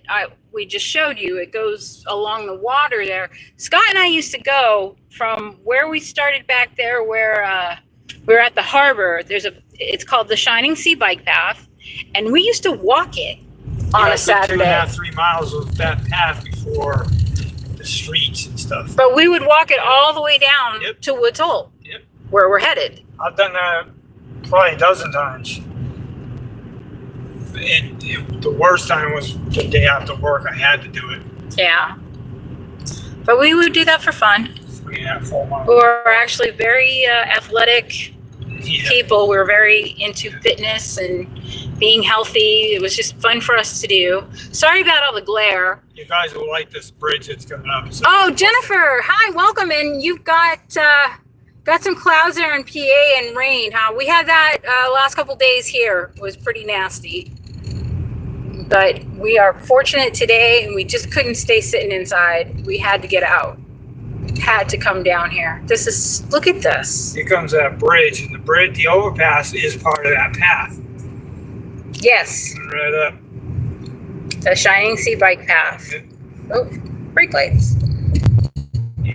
we just showed you. It goes along the water there. Scott and I used to go from where we started back there, where we were at the harbor. It's called the Shining Sea Bike Path, and we used to walk it on a Saturday. 2.5, 3 miles of that path before the streets and stuff. But we would walk it all the way down to Woods Hole, where we're headed. I've done that probably a dozen times. The worst time was the day after work. I had to do it. Yeah. But we would do that for fun. 3.5, 4 miles. We were actually very athletic people. We were very into fitness and being healthy. It was just fun for us to do. Sorry about all the glare. You guys will like this bridge that's coming up. Oh, Jennifer, hi, welcome. And you've got some clouds there in PA and rain, huh? We had that last couple days here. It was pretty nasty. But we are fortunate today, and we just couldn't stay sitting inside. We had to get out. Had to come down here. Look at this. Here comes that bridge, and the overpass is part of that path. Yes. Right up. The Shining Sea Bike Path. Oh, brake lights.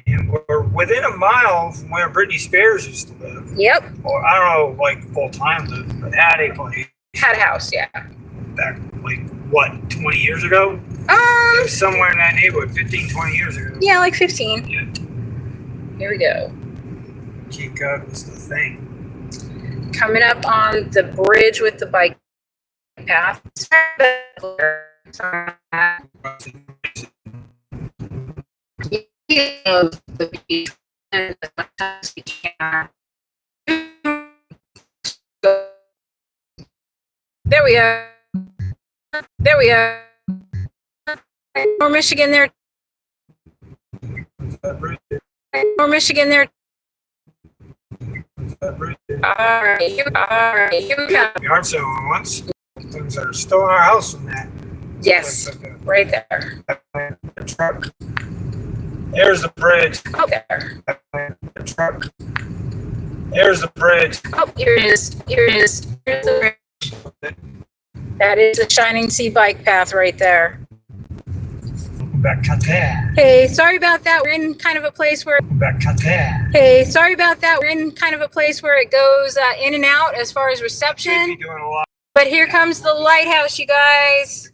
And we're within a mile from where Britney Spears used to live. Yep. Or I don't know, like full time lived, but had a place. Had a house, yeah. Back, like, what, 20 years ago? It was somewhere in that neighborhood, 15, 20 years ago. Yeah, like 15. Yeah. Here we go. Cape Cod was the thing. Coming up on the bridge with the bike path. There we are. There we are. More Michigan there. More Michigan there. All right, here we go. Yard sale once. Things that are still in our house from that. Yes, right there. Truck. There's the bridge. Oh, there. Truck. There's the bridge. Oh, here it is. Here it is. Here's the bridge. That is a Shining Sea bike path right there. Back cut there. Hey, sorry about that. We're in kind of a place where. Back cut there. Hey, sorry about that. We're in kind of a place where it goes in and out as far as reception. Should be doing a lot. But here comes the lighthouse, you guys.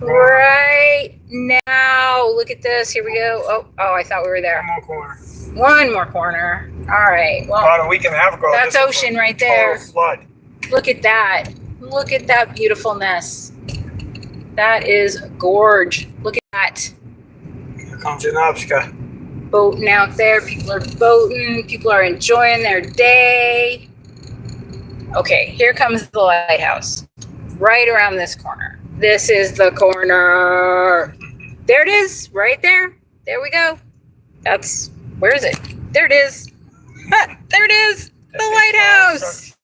Right now. Look at this. Here we go. Oh, I thought we were there. One more corner. One more corner. All right. Well, about a week and a half ago. That's ocean right there. Flood. Look at that. Look at that beautifulness. That is gorge. Look at that. Here comes Janowska. Boating out there. People are boating. People are enjoying their day. Okay, here comes the lighthouse. Right around this corner. This is the corner. There it is. Right there. There we go. Where is it? There it is. There it is. The lighthouse.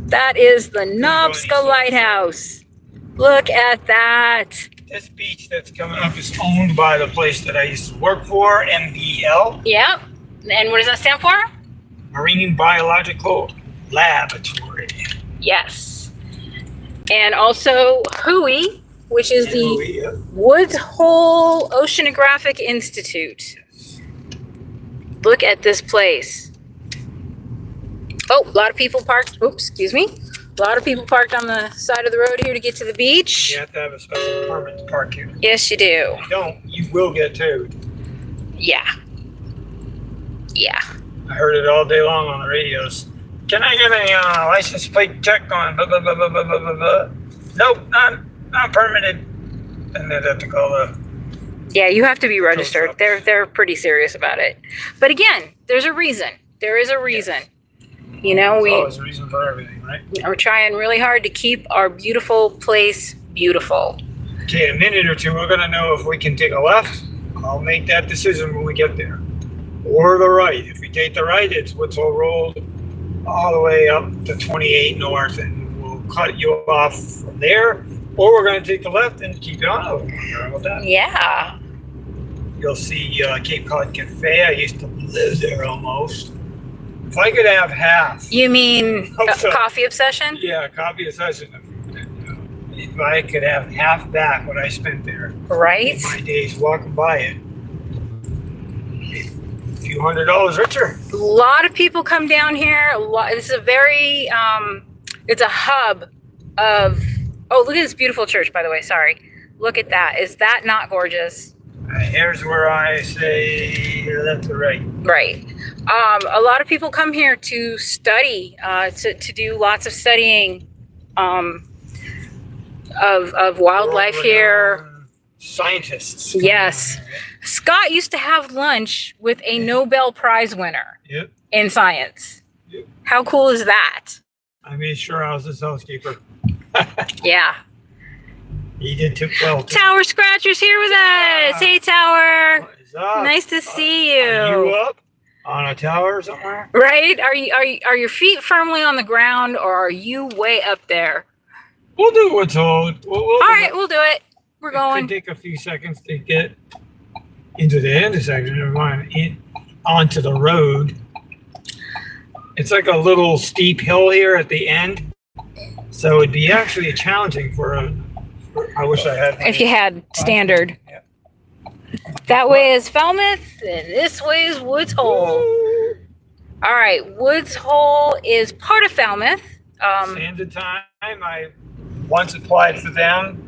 That is the Nobska Lighthouse. Look at that. This beach that's coming up is owned by the place that I used to work for, MBL. Yep. And what does that stand for? Marine Biological Laboratory. Yes. And also WHOI, which is the Woods Hole Oceanographic Institute. Look at this place. Oh, a lot of people parked. Oops, excuse me. A lot of people parked on the side of the road here to get to the beach. You have to have a special permit to park here. Yes, you do. If you don't, you will get towed. Yeah. Yeah. I heard it all day long on the radios. Can I get a license plate check on blah, blah, blah, blah, blah, blah, blah? Nope, not permitted. And they'd have to call the... Yeah, you have to be registered. They're pretty serious about it. But again, there's a reason. There is a reason. Yes. You know, there's always a reason for everything, right? We're trying really hard to keep our beautiful place beautiful. Okay, in a minute or two, we're going to know if we can take a left. I'll make that decision when we get there. Or the right. If we take the right, it's Woods Hole Road all the way up to 28 North, and we'll cut you off from there. Or we're going to take the left and keep going over. How about that? Yeah. You'll see Cape Cod Cafe. I used to live there almost. If I could have half. You mean coffee obsession? Yeah, coffee obsession. If I could have half back what I spent there. Right. In my days walking by it. A few $100s richer. A lot of people come down here. It's a very, it's a hub of, oh, look at this beautiful church, by the way. Sorry. Look at that. Is that not gorgeous? Here's where I say left to right. Right. A lot of people come here to study, to do lots of studying of wildlife here. Scientists. Yes. Scott used to have lunch with a Nobel Prize winner in science. Yep. How cool is that? I made sure I was his housekeeper. Yeah. He did too well. Tower Scratcher's here with us. Hey, Tower. What is up? Nice to see you. Are you up on a tower somewhere? Right? Are your feet firmly on the ground, or are you way up there? We'll do what's told. All right, we'll do it. We're going. It could take a few seconds to get into the intersection. Never mind, onto the road. It's like a little steep hill here at the end, so it'd be actually challenging I wish I had. If you had standard. Yeah. That way is Falmouth, and this way is Woods Hole. All right, Woods Hole is part of Falmouth. Sands of Time. I once applied for them,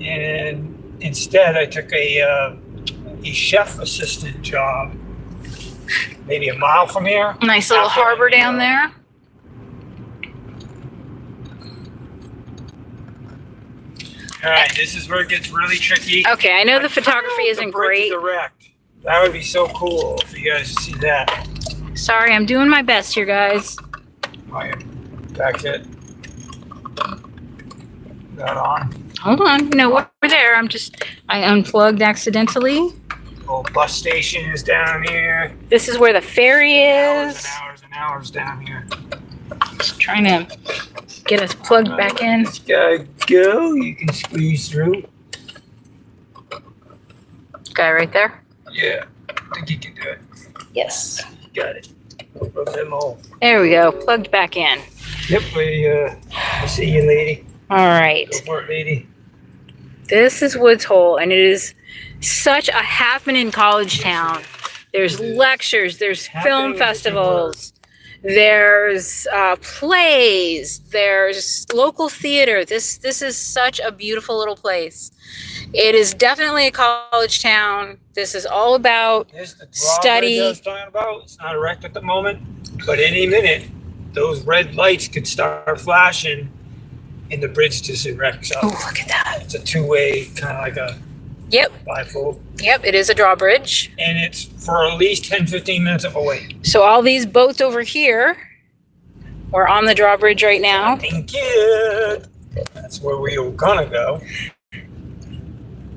and instead I took a chef assistant job, maybe a mile from here. Nice little harbor down there. All right, this is where it gets really tricky. Okay, I know the photography isn't great. Direct. That would be so cool if you guys see that. Sorry, I'm doing my best here, guys. Back it. That on. Hold on. No, we're there. I unplugged accidentally. Little bus station is down here. This is where the ferry is. Hours and hours and hours down here. Just trying to get us plugged back in. This guy go. You can squeeze through. Guy right there? Yeah, I think you can do it. Yes. You got it. Rub them all. There we go. Plugged back in. Yep, we see you, lady. All right. Go for it, lady. This is Woods Hole, and it is such a happening college town. There's lectures, there's film festivals, there's plays, there's local theater. This is such a beautiful little place. It is definitely a college town. This is all about study. I was talking about. It's not erect at the moment, but any minute, those red lights could start flashing, and the bridge just erects up. Oh, look at that! It's a two-way, kind of like a bifold. Yep, it is a drawbridge. And it's for at least 10-15 minutes of a wait. So all these boats over here, we're on the drawbridge right now. Thank you. That's where we were gonna go.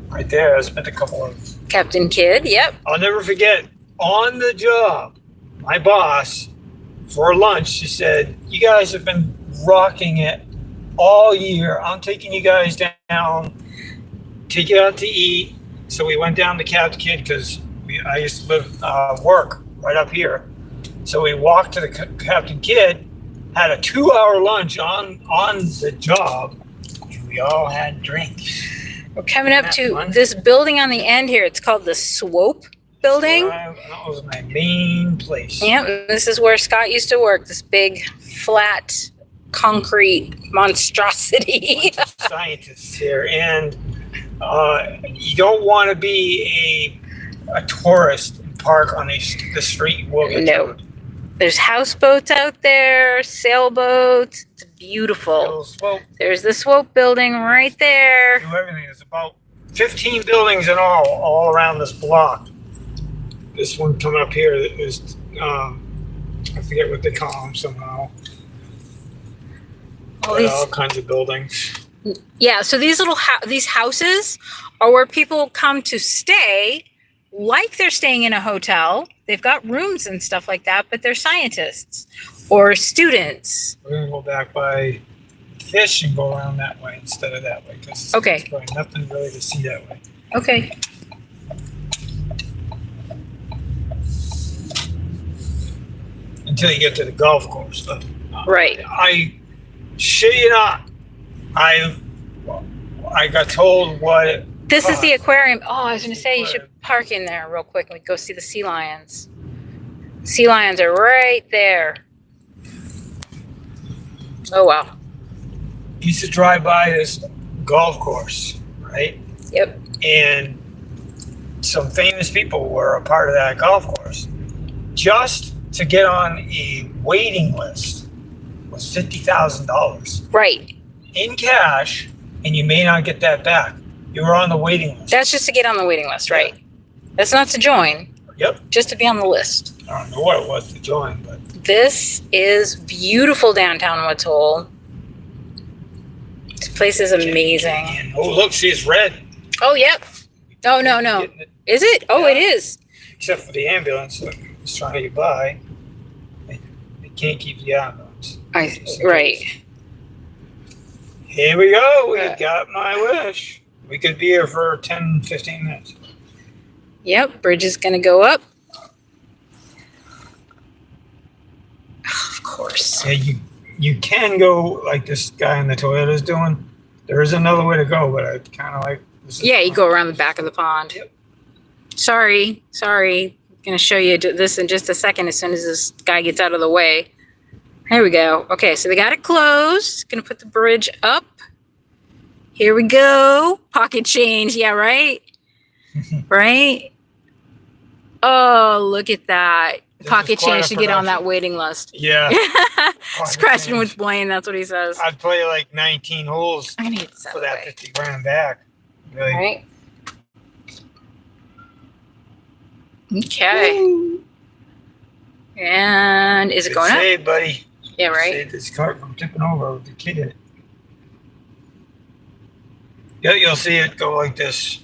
Right there, I spent a couple of... Captain Kidd, yep. I'll never forget, on the job, my boss, for lunch, she said, you guys have been rocking it all year. I'm taking you guys down, take you out to eat. So we went down to Captain Kidd because I used to live, work right up here. So we walked to the Captain Kidd, had a 2-hour lunch on the job, and we all had drinks. We're coming up to this building on the end here. It's called the Swope Building. That was my main place. Yep, this is where Scott used to work. This big, flat, concrete monstrosity. Scientists here, and you don't want to be a tourist and park on the street. No. There's houseboats out there, sailboats. It's beautiful. There's the Swope Building right there. Do everything. There's about 15 buildings in all around this block. This one coming up here is, I forget what they call them somehow. All kinds of buildings. Yeah, so these these houses are where people come to stay, like they're staying in a hotel. They've got rooms and stuff like that, but they're scientists or students. We're gonna go back by Fish and go around that way instead of that way because there's probably nothing really to see that way. Okay. Until you get to the golf course. Right. I shit you not. I got told what. This is the aquarium. Oh, I was going to say you should park in there real quick and we go see the sea lions. Sea lions are right there. Oh, wow. Used to drive by this golf course, right? Yep. And some famous people were a part of that golf course. Just to get on a waiting list was $50,000. Right. In cash, and you may not get that back. You were on the waiting list. That's just to get on the waiting list, right? Yeah. That's not to join. Yep. Just to be on the list. I don't know what it was to join, but... This is beautiful downtown Woods Hole. This place is amazing. Oh, look, she's red. Oh, yep. Oh, no. Is it? Oh, yeah. It is. Except for the ambulance that is trying to get by. They can't keep the ambulance. Right. Here we go. We got my wish. We could be here for 10, 15 minutes. Yep, bridge is going to go up. Of course. Yeah, you can go like this guy in the Toyota is doing. There is another way to go, but I kind of like this. Yeah, you go around the back of the pond. Yep. Sorry. I'm going to show you this in just a second as soon as this guy gets out of the way. Here we go. Okay, so they got it closed. Going to put the bridge up. Here we go. Pocket change. Yeah, right? Right? Oh, look at that. Pocket change to get on that waiting list. Yeah. Scratching with Blaine. That's what he says. I'd play like 19 holes for that 50 grand back. Really. Right. Okay. Woo. And is it going up? Saved, buddy. Yeah, right. Saved this cart from tipping over with the kid in it. Yeah, you'll see it go like this.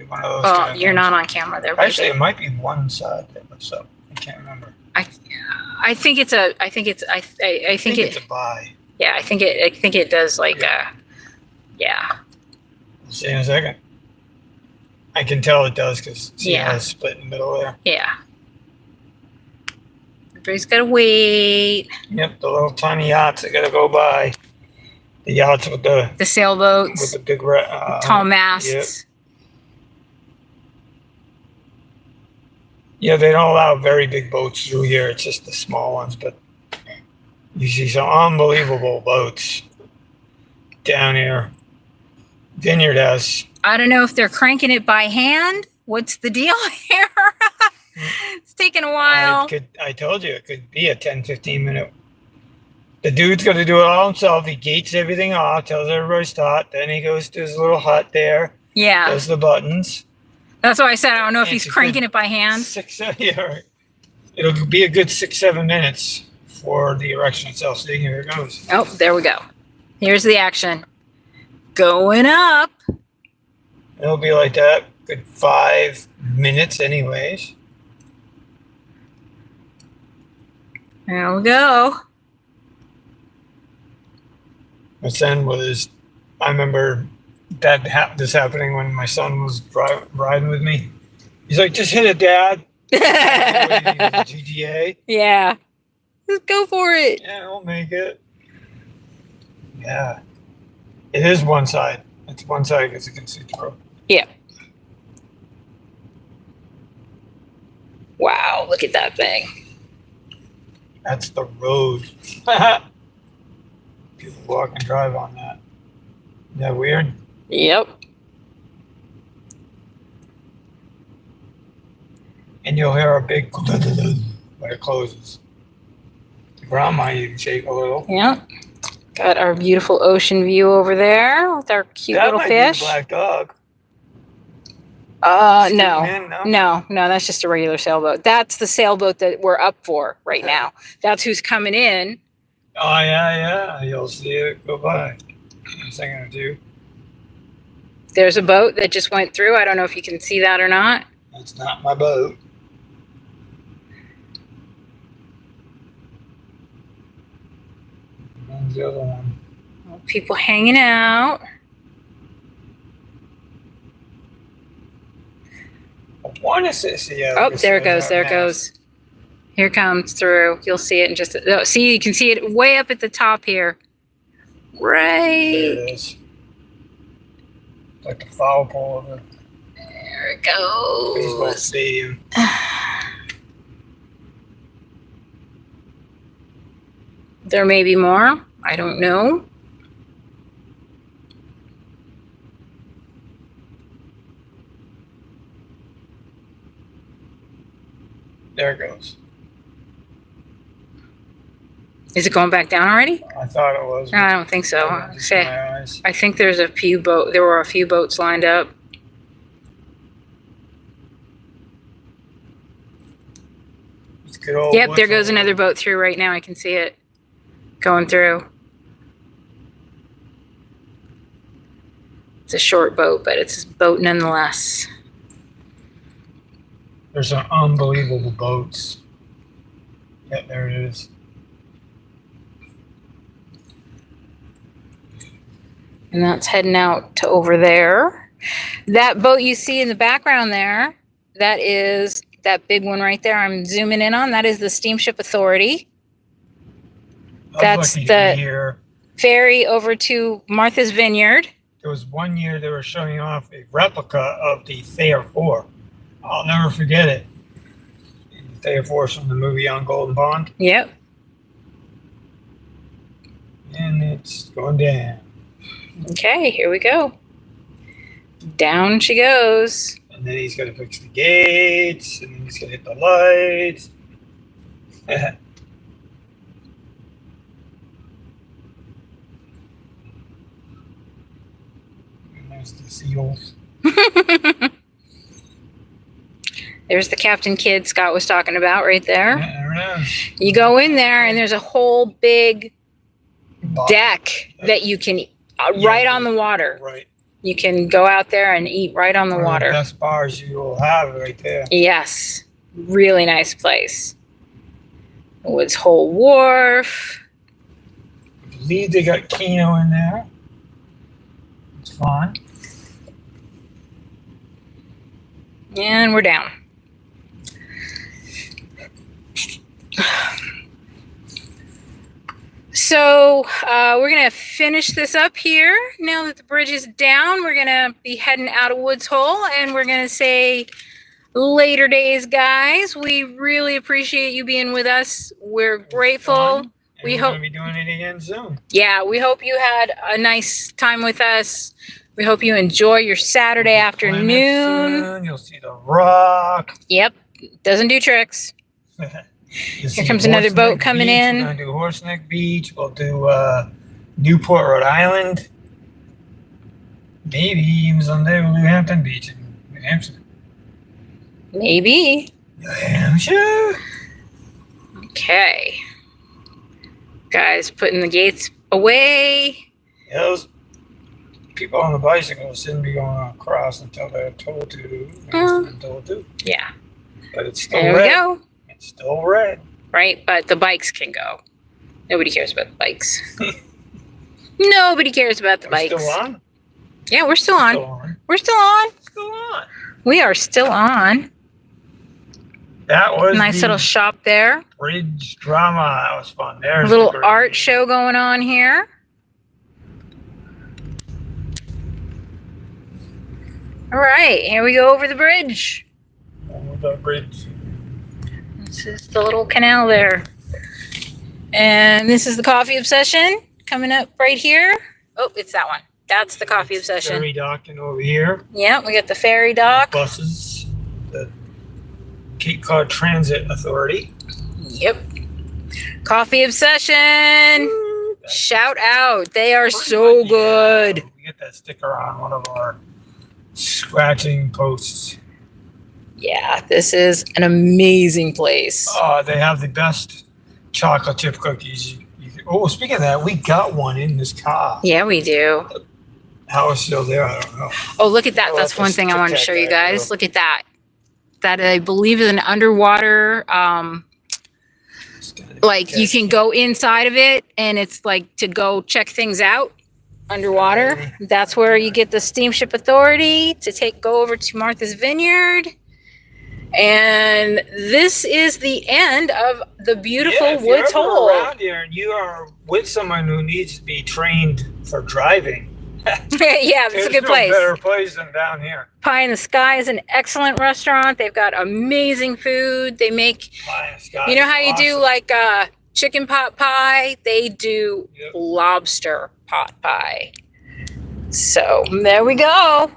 One of those you're not on camera there. Actually, it might be one side that lifts up. I can't remember. I think it's a. I think it's. I think it's a buy. Yeah, I think it. I think it does like yeah. We'll see in a second. I can tell it does because see how it's split in the middle there. Yeah. Everybody's gotta wait. Yep, the little tiny yachts that gotta go by. The yachts with the sailboats with the big tall masts. Yep. Yeah, they don't allow very big boats through here. It's just the small ones, but you see some unbelievable boats down here. Vineyard has. I don't know if they're cranking it by hand. What's the deal here? It's taking a while. I told you it could be a 10, 15 minute. The dude's going to do it all himself. He gates everything off, tells everybody stop. Then he goes to his little hut there. Yeah. Does the buttons. That's why I said I don't know if he's cranking it by hand. Yeah, right. It'll be a good 6-7 minutes for the erection itself. See, here it goes. Oh, there we go. Here's the action. Going up. It'll be like that. Good 5 minutes anyways. There we go. My son was, I remember this happening when my son was riding with me. He's like, just hit it, Dad. GTA. Yeah. Just go for it. Yeah, we'll make it. Yeah. It is one side. It's one side because you can see through. Yeah. Wow, look at that thing. That's the road. People walk and drive on that. Isn't that weird? Yep. And you'll hear a big when it closes. The ground might even shake a little. Yeah. Got our beautiful ocean view over there with our cute little fish. Be a black dog. No, that's just a regular sailboat. That's the sailboat that we're up for right now. That's who's coming in. Oh, yeah. You'll see it go by in a second or two. There's a boat that just went through. I don't know if you can see that or not. That's not my boat. When's the other one? People hanging out. What is this? Yeah. Oh, there it goes. There it goes. Here it comes through. You'll see it in just. See, you can see it way up at the top here. Right. There it is. Like the foul pole of it. There it goes. Baseball stadium. There may be more. I don't know. There it goes. Is it going back down already? I thought it was. No, I don't think so. I think there's a few boat. There were a few boats lined up. Yep, there goes another boat through right now. I can see it going through. It's a short boat, but it's a boat nonetheless. There's some unbelievable boats. Yeah, there it is. And that's heading out to over there. That boat you see in the background there, that is that big one right there I'm zooming in on. That is the Steamship Authority. That's the ferry over to Martha's Vineyard. There was one year they were showing off a replica of the Thayer 4. I'll never forget it. Thayer 4 from the movie on Golden Pond. Yep. And it's going down. Okay, here we go. Down she goes. And then he's got to fix the gates, and then he's going to hit the lights. And there's the seals. There's the Captain Kidd Scott was talking about right there. Yeah, there it is. You go in there, and there's a whole big deck that you can right on the water. Right. You can go out there and eat right on the water. One of the best bars you will have right there. Yes. Really nice place. Woods Hole Wharf. I believe they got Keno in there. It's fun. And we're down. So we're going to finish this up here. Now that the bridge is down, we're going to be heading out of Woods Hole, and we're going to say later days, guys. We really appreciate you being with us. We're grateful. We hope to be doing it again soon. Yeah, we hope you had a nice time with us. We hope you enjoy your Saturday afternoon. You'll see the rock. Yep, doesn't do tricks. Here comes another boat coming in. We're going to do Horseneck Beach. We'll do Newport, Rhode Island. Maybe even someday we'll do Hampton Beach in New Hampshire. Maybe. New Hampshire. Okay. Guys, putting the gates away. Yeah, those people on the bicycles shouldn't be going across until they're told to. Yeah. But it's still there red. We go. It's still red. Right, but the bikes can go. Nobody cares about the bikes. Nobody cares about the bikes. Still on? Yeah, we're still on. We're still on. Still on. We are still on. That was nice little shop there. Bridge drama. That was fun. There's a little art show going on here. All right, here we go over the bridge. Over the bridge. This is the little canal there. And this is the Coffee Obsession coming up right here. Oh, it's that one. That's the Coffee Obsession. Ferry docking over here. Yeah, we got the ferry dock. Buses. The Cape Cod Transit Authority. Yep. Coffee Obsession. Shout out. They are so good. We get that sticker on one of our scratching posts. Yeah, this is an amazing place. Oh, they have the best chocolate chip cookies. Oh, speaking of that, we got one in this car. Yeah, we do. How it's still there, I don't know. Oh, look at that. That's one thing I want to show you guys. Look at that. That I believe is an underwater, like you can go inside of it and it's like to go check things out underwater. That's where you get the Steamship Authority to go over to Martha's Vineyard. And this is the end of the beautiful Woods Hole. If you're around here and you are with someone who needs to be trained for driving, yeah, it's a good place. There's no better place than down here. Pie in the Sky is an excellent restaurant. They've got amazing food. They make, you know how you do like chicken pot pie? They do lobster pot pie. So there we go.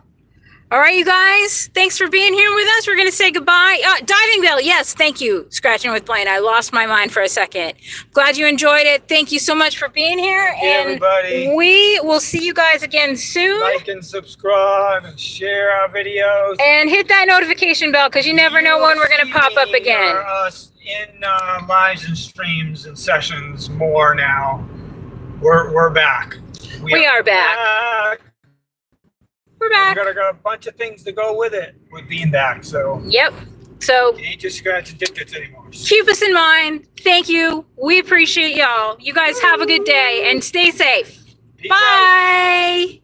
All right, you guys, thanks for being here with us. We're going to say goodbye. Diving Bell, yes, thank you, Scratching with Blaine. I lost my mind for a second. Glad you enjoyed it. Thank you so much for being here. Hey, everybody. We will see you guys again soon. Like and subscribe and share our videos. And hit that notification bell because you never know when we're going to pop up again. Us in lives and streams and sessions more now. We're back. We are back. We're back. We got a bunch of things to go with it, with being back. So yep. So you ain't just scratching tickets anymore. Keep us in mind. Thank you. We appreciate y'all. You guys have a good day and stay safe. Peace Bye. Out.